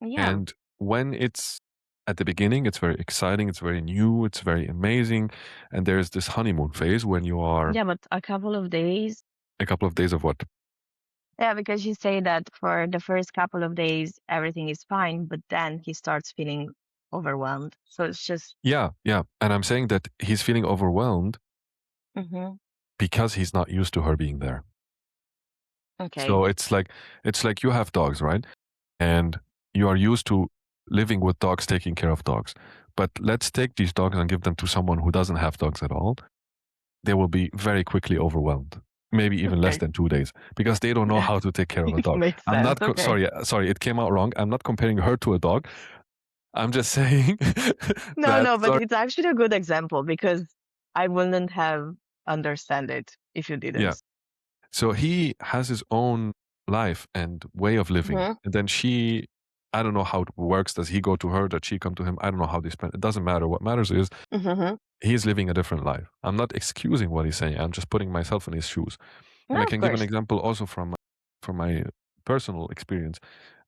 Speaker 2: Yeah.
Speaker 1: And when it's at the beginning, it's very exciting, it's very new, it's very amazing. And there's this honeymoon phase when you are
Speaker 2: Yeah, but a couple of days.
Speaker 1: a couple of days of what?
Speaker 2: Yeah, because you say that for the first couple of days, everything is fine, but then he starts feeling overwhelmed. So it's just,
Speaker 1: Yeah, yeah. And I'm saying that he's feeling overwhelmed
Speaker 2: hmm
Speaker 1: because he's not used to her being there.
Speaker 2: okay.
Speaker 1: So it's like you have dogs, right? And you are used to living with dogs, taking care of dogs. But let's take these dogs and give them to someone who doesn't have dogs at all. They will be very quickly overwhelmed, maybe even less
Speaker 2: Okay.
Speaker 1: than 2 days, because they don't know
Speaker 2: Yeah,
Speaker 1: how to take care of a dog.
Speaker 2: makes
Speaker 1: I'm
Speaker 2: sense.
Speaker 1: not
Speaker 2: Okay.
Speaker 1: sorry, sorry, it came out wrong. I'm not comparing her to a dog. I'm just saying
Speaker 2: No,
Speaker 1: that
Speaker 2: no, but
Speaker 1: sorry,
Speaker 2: it's actually a good example because I wouldn't have understand it if you
Speaker 1: yeah.
Speaker 2: didn't.
Speaker 1: So he has his own life and way of living,
Speaker 2: Mm-hmm.
Speaker 1: and then she. I don't know how it works. Does he go to her? Does she come to him? I don't know how they spend. It doesn't matter. What matters is
Speaker 2: Mm-hmm.
Speaker 1: he's living a different life. I'm not excusing what he's saying. I'm just putting myself in his shoes. And
Speaker 2: No,
Speaker 1: I
Speaker 2: of
Speaker 1: can give an
Speaker 2: course.
Speaker 1: example also from my personal experience.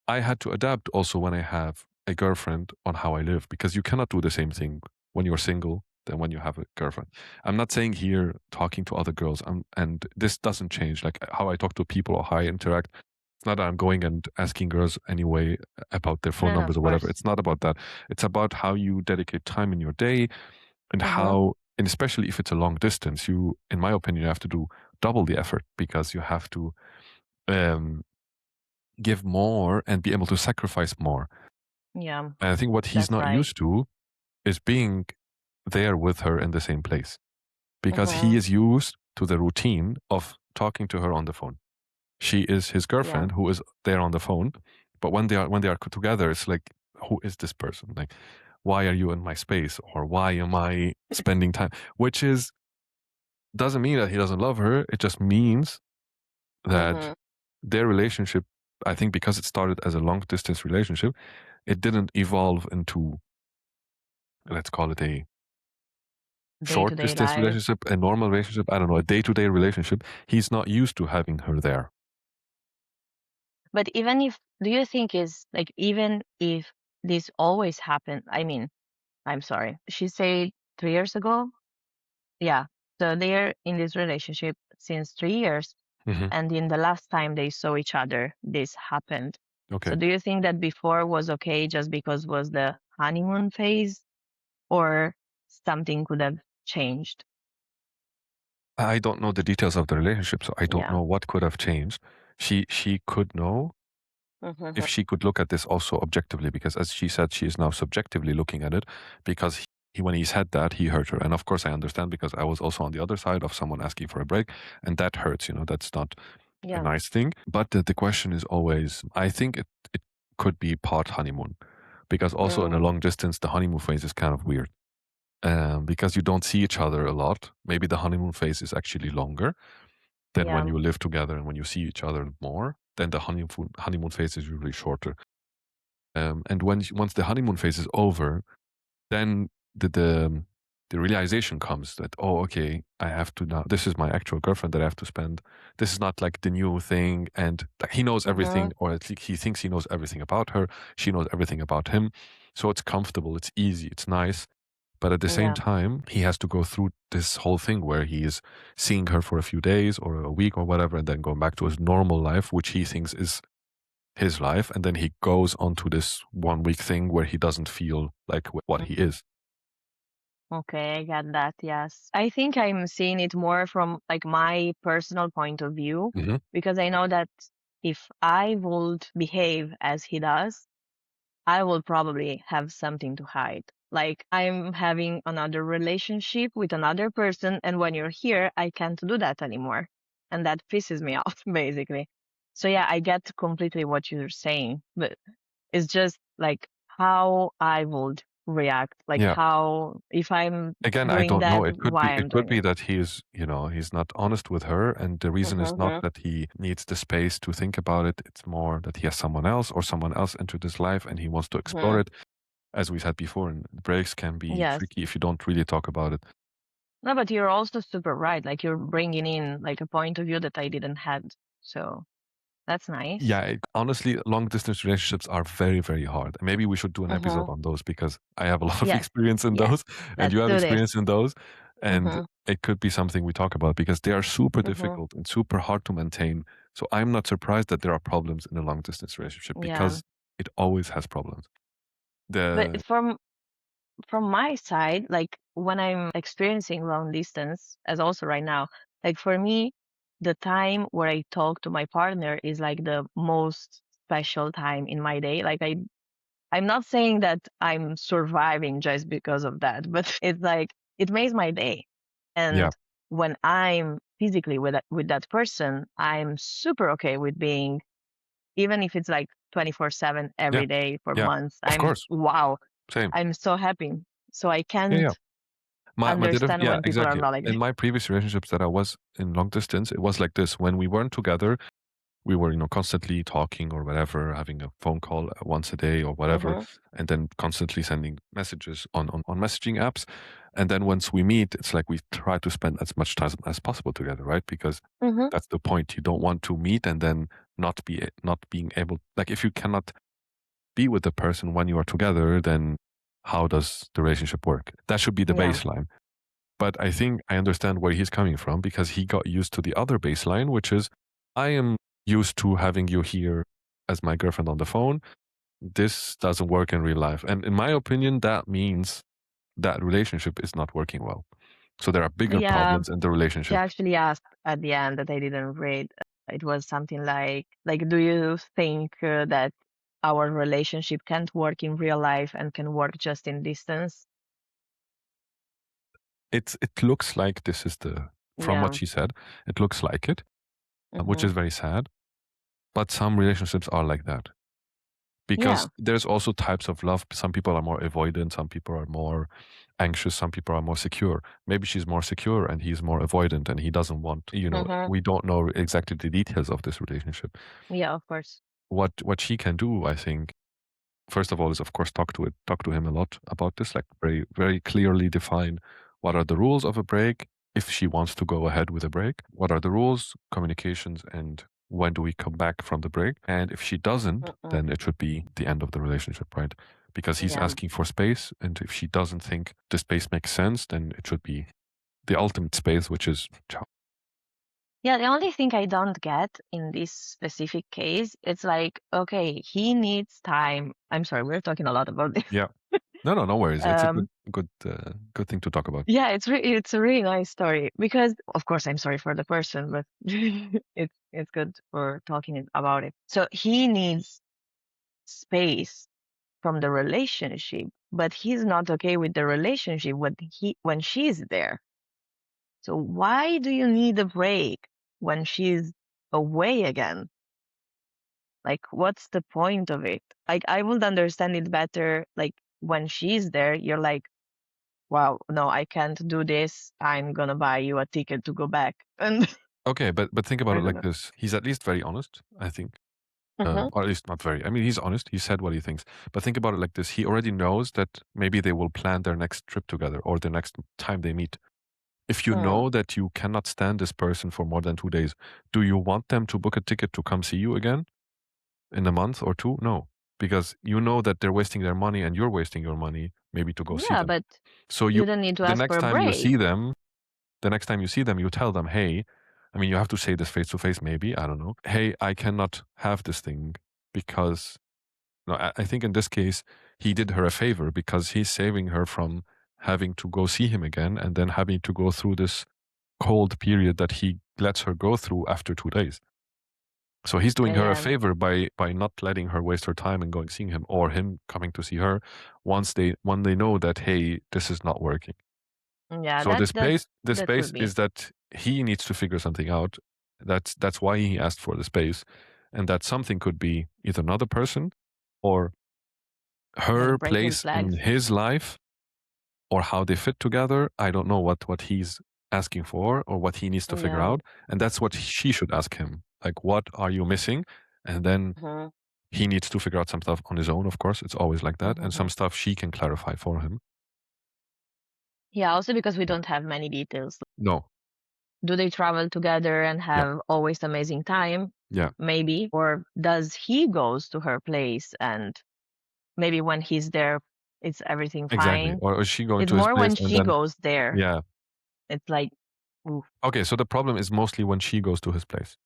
Speaker 1: I had to adapt also when I have a girlfriend on how I live because you cannot do the same thing when you're single than when you have a girlfriend. I'm not saying here talking to other girls, and this doesn't change like how I talk to people or how I interact. It's not that I'm going and asking girls anyway about their phone
Speaker 2: No, no,
Speaker 1: numbers
Speaker 2: of
Speaker 1: or whatever.
Speaker 2: course.
Speaker 1: It's not about that. It's about how you dedicate time in your day and
Speaker 2: Mm-hmm.
Speaker 1: how, and especially if it's a long distance, you, in my opinion, you have to do double the effort because you have to um, give more and be able to sacrifice more.
Speaker 2: Yeah,
Speaker 1: And I think what he's
Speaker 2: that's
Speaker 1: not
Speaker 2: right.
Speaker 1: used to is being there with her in the same place because he
Speaker 2: Mm-hmm.
Speaker 1: is used to the routine of talking to her on the phone. She is his
Speaker 2: Yeah.
Speaker 1: girlfriend who is there on the phone, but when they are together, it's like, who is this person? Like, why are you in my space, or why am I spending time? Which is doesn't mean that he doesn't love her. It just means that
Speaker 2: Mm-hmm.
Speaker 1: their relationship, I think, because it started as a long distance relationship, it didn't evolve into, let's call it a short
Speaker 2: Day-to-day
Speaker 1: distance
Speaker 2: life.
Speaker 1: relationship, a normal relationship, I don't know, a day to day relationship. He's not used to having her there.
Speaker 2: But even if, do you think is like, even if this always happened, I mean, I'm sorry, she said 3 years ago? Yeah. So they're in this relationship since 3 years.
Speaker 1: Hmm.
Speaker 2: And in the last time they saw each other, this happened. So
Speaker 1: Okay.
Speaker 2: do you think that before was okay just because was the honeymoon phase, or something could have changed?
Speaker 1: I don't know the details of the relationship, so I don't
Speaker 2: Yeah.
Speaker 1: know what could have changed. She could know.
Speaker 2: Mhm.
Speaker 1: if she could look at this also objectively, because as she said, she is now subjectively looking at it because when he said that, he hurt her. And of course, I understand because I was also on the other side of someone asking for a break, and that hurts, that's not a
Speaker 2: Yeah.
Speaker 1: nice thing. But the question is always, I think it could be part honeymoon because also in a
Speaker 2: Mm.
Speaker 1: long distance, the honeymoon phase is kind of weird because you don't see each other a lot. Maybe the honeymoon phase is actually longer than when
Speaker 2: Yeah.
Speaker 1: you live together and when you see each other more. Then the honeymoon phase is usually shorter. And once the honeymoon phase is over, then the realization comes that, oh, okay, I have to now. This is my actual girlfriend that I have to spend. This is not like the new thing, and like, he knows
Speaker 2: Mhm.
Speaker 1: everything, or at least he thinks he knows everything about her. She knows everything about him, so it's comfortable, it's easy, it's nice. But at the same
Speaker 2: Yeah.
Speaker 1: time, he has to go through this whole thing where he is seeing her for a few days or a week or whatever, and then going back to his normal life, which he thinks is his life, and then he goes on to this 1 week thing where he doesn't feel like what he is.
Speaker 2: Okay, I get that. Yes. I think I'm seeing it more from like my personal point of view
Speaker 1: Hmm.
Speaker 2: because I know that if I would behave as he does, I will probably have something to hide. Like I'm having another relationship with another person, and when you're here, I can't do that anymore. And that pisses me off, basically. So yeah, I get completely what you're saying, but it's just like how I would react, like
Speaker 1: Yeah.
Speaker 2: how if I'm
Speaker 1: Again, I
Speaker 2: doing
Speaker 1: don't know.
Speaker 2: that,
Speaker 1: It could be
Speaker 2: why
Speaker 1: it
Speaker 2: I'm
Speaker 1: could
Speaker 2: doing
Speaker 1: be
Speaker 2: it.
Speaker 1: that he's not honest with her, and the reason is not
Speaker 2: Mm-hmm.
Speaker 1: that he needs the space to think about it. It's more that he has someone else or someone else entered his life and he wants to explore
Speaker 2: Hmm.
Speaker 1: it. As we said before, and breaks can be
Speaker 2: Yes.
Speaker 1: tricky if you don't really talk about it.
Speaker 2: No, but you're also super right. Like you're bringing in like a point of view that I didn't had. So that's nice.
Speaker 1: Yeah, honestly, long distance relationships are very, very hard. Maybe we should do an episode
Speaker 2: Mm-hmm.
Speaker 1: on those because I have a lot of
Speaker 2: Yes.
Speaker 1: experience in
Speaker 2: Yes.
Speaker 1: those, and
Speaker 2: Let's
Speaker 1: you have
Speaker 2: do this.
Speaker 1: experience in those, and
Speaker 2: Mm-hmm.
Speaker 1: it could be something we talk about because they are super
Speaker 2: Mm-hmm.
Speaker 1: difficult and super hard to maintain. So I'm not surprised that there are problems in a long distance relationship
Speaker 2: Yeah.
Speaker 1: because it always has problems.
Speaker 2: But
Speaker 1: The
Speaker 2: from my side, like when I'm experiencing long distance, as also right now, like for me, the time where I talk to my partner is like the most special time in my day. Like I'm not saying that I'm surviving just because of that, but it's like it makes my day.
Speaker 1: yeah,
Speaker 2: And when I'm physically with that person, I'm super okay with being, even if it's like 24/7
Speaker 1: yeah,
Speaker 2: every day for
Speaker 1: yeah.
Speaker 2: months.
Speaker 1: Of
Speaker 2: I'm
Speaker 1: course,
Speaker 2: wow,
Speaker 1: same.
Speaker 2: I'm so happy. So I
Speaker 1: Yeah, yeah.
Speaker 2: can't
Speaker 1: My
Speaker 2: understand
Speaker 1: yeah,
Speaker 2: when people are
Speaker 1: exactly.
Speaker 2: not like
Speaker 1: In
Speaker 2: that.
Speaker 1: my previous relationships that I was in long distance, it was like this. When we weren't together, we were, constantly talking or whatever, having a phone call once a day or whatever,
Speaker 2: Mm-hmm.
Speaker 1: and then constantly sending messages on messaging apps. And then once we meet, it's like we try to spend as much time as possible together, right? Because
Speaker 2: Mm-hmm.
Speaker 1: that's the point. You don't want to meet and then not being able, like if you cannot be with the person when you are together, then how does the relationship work? That should be the
Speaker 2: Yeah.
Speaker 1: baseline. But I think I understand where he's coming from because he got used to the other baseline, which is I am used to having you here as my girlfriend on the phone. This doesn't work in real life. And in my opinion, that means that relationship is not working well. So there are bigger
Speaker 2: Yeah.
Speaker 1: problems in the
Speaker 2: She
Speaker 1: relationship.
Speaker 2: actually asked at the end that I didn't read. It was something like, do you think that our relationship can't work in real life and can work just in distance?
Speaker 1: It looks like this is from what
Speaker 2: Yeah.
Speaker 1: she said, it looks like it, which
Speaker 2: Mm-hmm.
Speaker 1: is very sad. But some relationships are like that. Because
Speaker 2: Yeah.
Speaker 1: there's also types of love. Some people are more avoidant, some people are more anxious, some people are more secure. Maybe she's more secure and he's more avoidant and he doesn't want,
Speaker 2: Mm-hmm.
Speaker 1: we don't know exactly the details of this relationship.
Speaker 2: Yeah, of course.
Speaker 1: What she can do, I think, first of all, is of course talk to him a lot about this, like very, very clearly define what are the rules of a break. If she wants to go ahead with a break, what are the rules, communications, and when do we come back from the break? And if she doesn't,
Speaker 2: Mm-mm.
Speaker 1: then it should be the end of the relationship, right? Because he's
Speaker 2: Yeah.
Speaker 1: asking for space, and if she doesn't think the space makes sense, then it should be the ultimate space, which is ciao.
Speaker 2: Yeah, the only thing I don't get in this specific case, it's like, okay, he needs time. I'm sorry, we're talking a lot about this.
Speaker 1: Yeah. No, no, no worries. It's a
Speaker 2: Um,
Speaker 1: good thing to talk about.
Speaker 2: yeah, it's a really nice story because, of course, I'm sorry for the person, but it's good for talking about it. So he needs space from the relationship, but he's not okay with the relationship when she's there. So why do you need a break when she's away again? Like, what's the point of it? Like, I would understand it better. Like, when she's there, you're like, wow, no, I can't do this. I'm gonna buy you a ticket to go back. And
Speaker 1: Okay, but think about
Speaker 2: I
Speaker 1: it
Speaker 2: don't
Speaker 1: like
Speaker 2: know.
Speaker 1: this. He's at least very honest, I think.
Speaker 2: Hmm.
Speaker 1: Or at least not very. I mean, he's honest. He said what he thinks. But think about it like this. He already knows that maybe they will plan their next trip together or the next time they meet. If you
Speaker 2: Mm.
Speaker 1: know that you cannot stand this person for more than 2 days, do you want them to book a ticket to come see you again in a month or two? No, because you know that they're wasting their money and you're wasting your money maybe to go see
Speaker 2: Yeah,
Speaker 1: them.
Speaker 2: but
Speaker 1: So
Speaker 2: you don't need to
Speaker 1: the
Speaker 2: ask for
Speaker 1: next
Speaker 2: a
Speaker 1: time you
Speaker 2: break.
Speaker 1: see them, you tell them, hey, I mean, you have to say this face to face, maybe, I don't know. Hey, I cannot have this thing because, no, I think in this case, he did her a favor because he's saving her from having to go see him again and then having to go through this cold period that he lets her go through after 2 days. So he's doing her a
Speaker 2: Yeah,
Speaker 1: favor by not letting her waste her time and going seeing him or him coming to see her when they know that, hey, this is not working.
Speaker 2: yeah,
Speaker 1: So the
Speaker 2: that
Speaker 1: space
Speaker 2: could be.
Speaker 1: is that he needs to figure something out. That's why he asked for the space, and that something could be either another person or
Speaker 2: Like
Speaker 1: her
Speaker 2: break green
Speaker 1: place in
Speaker 2: flags.
Speaker 1: his life or how they fit together. I don't know what he's asking for or what he needs to figure
Speaker 2: Yeah.
Speaker 1: out, and that's what she should ask him. Like, what are you missing? And then
Speaker 2: Hmm.
Speaker 1: he needs to figure out some stuff on his own. Of course, it's always like that, and
Speaker 2: Hmm.
Speaker 1: some stuff she can clarify for him.
Speaker 2: Yeah, also because we
Speaker 1: Yeah.
Speaker 2: don't have many details.
Speaker 1: No.
Speaker 2: Do they travel together and
Speaker 1: Yeah.
Speaker 2: have always amazing time?
Speaker 1: Yeah.
Speaker 2: Maybe. Or does he goes to her place and maybe when he's there, it's everything
Speaker 1: Exactly.
Speaker 2: fine?
Speaker 1: Or is she going
Speaker 2: It's
Speaker 1: to his
Speaker 2: more
Speaker 1: place
Speaker 2: when
Speaker 1: and
Speaker 2: she
Speaker 1: then
Speaker 2: goes there.
Speaker 1: yeah.
Speaker 2: It's like, oof.
Speaker 1: Okay, so the problem is mostly when she goes to his place.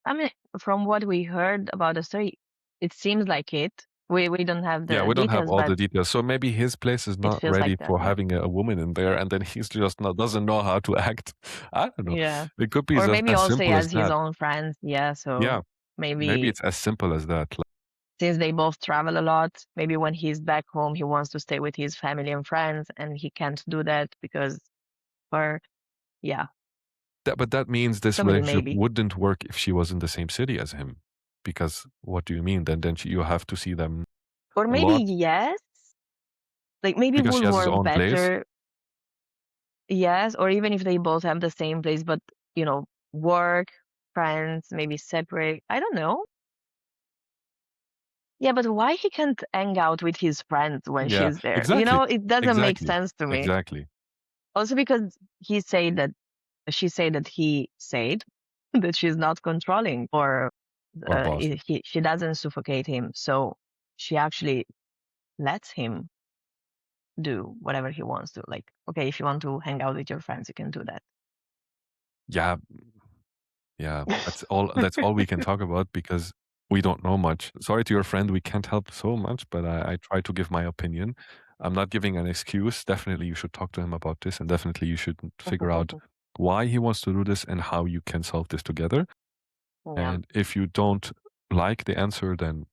Speaker 2: I mean, from what we heard about the story, it seems like it. We don't have
Speaker 1: Yeah,
Speaker 2: the
Speaker 1: we don't have
Speaker 2: details,
Speaker 1: all
Speaker 2: but
Speaker 1: the details. So maybe his place is
Speaker 2: it
Speaker 1: not
Speaker 2: feels like
Speaker 1: ready
Speaker 2: that.
Speaker 1: for
Speaker 2: Yeah.
Speaker 1: having a woman in there, and then he's just not doesn't know how to act. I don't know.
Speaker 2: Yeah.
Speaker 1: It could be
Speaker 2: Or
Speaker 1: just
Speaker 2: maybe
Speaker 1: as
Speaker 2: also he
Speaker 1: simple as
Speaker 2: has his
Speaker 1: that.
Speaker 2: own friends. Yeah.
Speaker 1: Yeah,
Speaker 2: So
Speaker 1: maybe
Speaker 2: maybe
Speaker 1: it's as simple as that. Like,
Speaker 2: since they both travel a lot, maybe when he's back home, he wants to stay with his family and friends, and he can't do that because, or yeah,
Speaker 1: but that means this
Speaker 2: so many
Speaker 1: relationship
Speaker 2: maybe.
Speaker 1: wouldn't work if she was in the same city as him. Because what do you mean? You have to see them
Speaker 2: Or
Speaker 1: a
Speaker 2: maybe
Speaker 1: lot
Speaker 2: yes, like maybe
Speaker 1: because she
Speaker 2: would
Speaker 1: has his
Speaker 2: work
Speaker 1: own place.
Speaker 2: better. Yes, or even if they both have the same place, but work, friends, maybe separate. I don't know. Yeah, but why he can't hang out with his friends when
Speaker 1: Yeah,
Speaker 2: she's there?
Speaker 1: exactly,
Speaker 2: It doesn't make
Speaker 1: exactly,
Speaker 2: sense to me.
Speaker 1: exactly.
Speaker 2: Also because she said that he said that she's not controlling or
Speaker 1: Or bossy.
Speaker 2: she doesn't suffocate him. So she actually lets him do whatever he wants to. Like, okay, if you want to hang out with your friends, you can do that.
Speaker 1: Yeah, yeah, that's all we can talk about because we don't know much. Sorry to your friend, we can't help so much, but I try to give my opinion. I'm not giving an excuse. Definitely you should talk to him about this and definitely you should figure out why he wants to do this and how you can solve this together.
Speaker 2: Yeah,
Speaker 1: And if you don't like the answer, then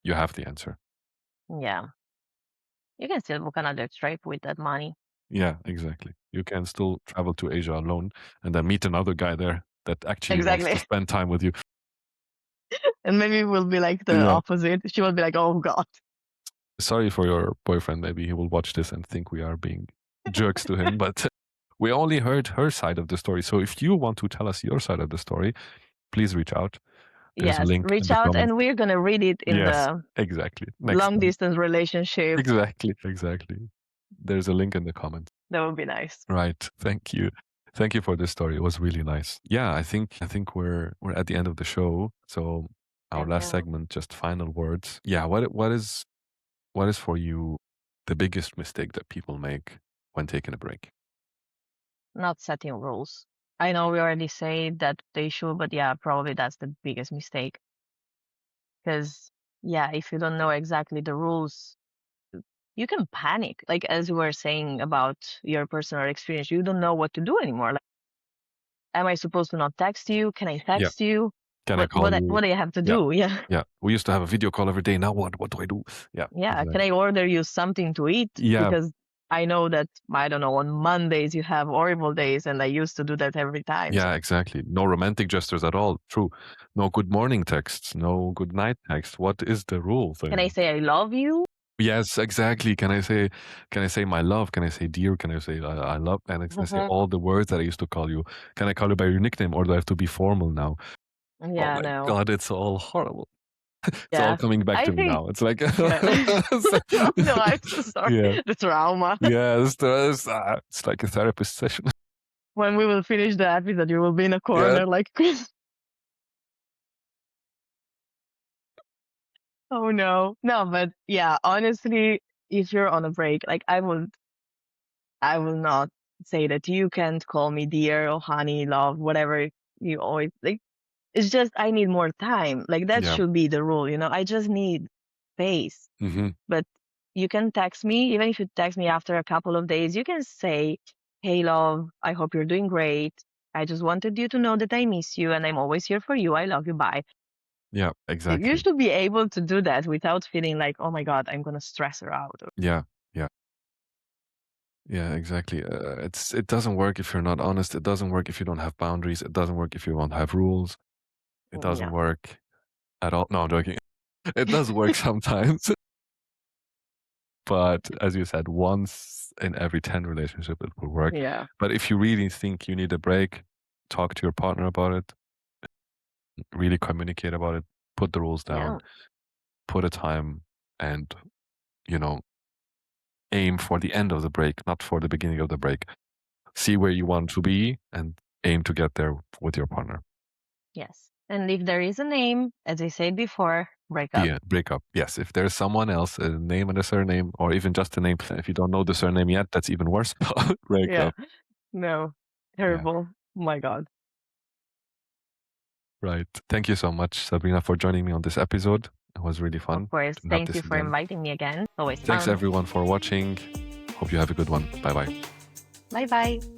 Speaker 1: you have the answer.
Speaker 2: yeah. You can still book another trip with that money.
Speaker 1: Yeah, exactly. You can still travel to Asia alone and then meet another guy there that actually wants to
Speaker 2: Exactly.
Speaker 1: spend time with you.
Speaker 2: And maybe it will be like the
Speaker 1: Yeah.
Speaker 2: opposite. She will be like, oh God.
Speaker 1: Sorry for your boyfriend. Maybe he will watch this and think we are being jerks to him, but we only heard her side of the story. So if you want to tell us your side of the story, please reach out. There's a
Speaker 2: Yes,
Speaker 1: link in
Speaker 2: reach
Speaker 1: the
Speaker 2: out
Speaker 1: comments.
Speaker 2: and we're gonna read it in
Speaker 1: Yes,
Speaker 2: the
Speaker 1: exactly. Next
Speaker 2: long
Speaker 1: time.
Speaker 2: distance relationship.
Speaker 1: Exactly, exactly. There's a link in the comments.
Speaker 2: That would be nice.
Speaker 1: Right. Thank you. Thank you for this story. It was really nice. Yeah, I think we're at the end of the show. So our
Speaker 2: And
Speaker 1: last segment, just final words. Yeah, what is for you the biggest mistake that people make when taking a break?
Speaker 2: not setting rules. I know we already say that they should, but yeah, probably that's the biggest mistake. Because yeah, if you don't know exactly the rules, you can panic. Like as you were saying about your personal experience, you don't know what to do anymore. Like, am I supposed to not text you? Can I
Speaker 1: Yeah.
Speaker 2: text you?
Speaker 1: Can I call you?
Speaker 2: What do you have to
Speaker 1: Yeah.
Speaker 2: do? Yeah.
Speaker 1: Yeah. We used to have a video call every day. Now what do I do? Yeah.
Speaker 2: Yeah. Can
Speaker 1: Exactly.
Speaker 2: I order you something to eat?
Speaker 1: Yeah.
Speaker 2: Because I know that, I don't know, on Mondays you have horrible days, and I used to do that every time.
Speaker 1: Yeah,
Speaker 2: So
Speaker 1: exactly. No romantic gestures at all. True. No good morning texts. No good night text. What is the rule
Speaker 2: can I
Speaker 1: thing?
Speaker 2: say I love you?
Speaker 1: Yes, exactly. Can I say my love? Can I say dear? Can I say I love? And can I say all the words that I used to call you? Can I call you by your nickname, or do I have to be formal now? Oh
Speaker 2: Yeah,
Speaker 1: my
Speaker 2: no.
Speaker 1: God, it's all horrible. It's all
Speaker 2: Yeah.
Speaker 1: coming back
Speaker 2: I
Speaker 1: to me
Speaker 2: think,
Speaker 1: now. It's like,
Speaker 2: yeah. Oh, no, I'm so sorry.
Speaker 1: yeah,
Speaker 2: The trauma.
Speaker 1: yeah. It's like a therapist session.
Speaker 2: When we will finish the episode, you will be in a
Speaker 1: Yeah,
Speaker 2: corner like, oh no. No, but yeah, honestly, if you're on a break, like I will not say that you can't call me dear or honey, love, whatever you always like. It's just I need more time. Like that
Speaker 1: yeah.
Speaker 2: should be the rule, you know. I just need space.
Speaker 1: Hmm.
Speaker 2: But you can text me, even if you text me after a couple of days, you can say, "Hey love, I hope you're doing great. I just wanted you to know that I miss you and I'm always here for you. I love you. Bye."
Speaker 1: Yeah,
Speaker 2: You
Speaker 1: exactly.
Speaker 2: should be able to do that without feeling like, "Oh my God, I'm gonna stress her out."
Speaker 1: Yeah, yeah, yeah, exactly. It doesn't work if you're not honest. It doesn't work if you don't have boundaries. It doesn't work if you don't have rules. It doesn't
Speaker 2: Yeah.
Speaker 1: work at all. No, I'm joking. It does work sometimes, but as you said, once in every 10 relationship it will work.
Speaker 2: Yeah.
Speaker 1: But if you really think you need a break, talk to your partner about it, really communicate about it, put the rules down,
Speaker 2: Yeah.
Speaker 1: put a time, and, you know, aim for the end of the break, not for the beginning of the break. See where you want to be and aim to get there with your partner.
Speaker 2: Yes. And if there is a name, as I said before, break up.
Speaker 1: Yeah, break up. Yes, if there's someone else, a name and a surname, or even just a name, if you don't know the surname yet, that's even worse. Break
Speaker 2: Yeah.
Speaker 1: up.
Speaker 2: No.
Speaker 1: Yeah,
Speaker 2: Terrible. Oh my God.
Speaker 1: right. Thank you so much, Sabrina, for joining me on this episode. It was really
Speaker 2: Of
Speaker 1: fun
Speaker 2: course.
Speaker 1: to have
Speaker 2: Thank you
Speaker 1: this
Speaker 2: for
Speaker 1: again.
Speaker 2: inviting me again. Always
Speaker 1: Thanks
Speaker 2: fun.
Speaker 1: everyone for watching. Hope you have a good one. Bye bye.
Speaker 2: Bye bye.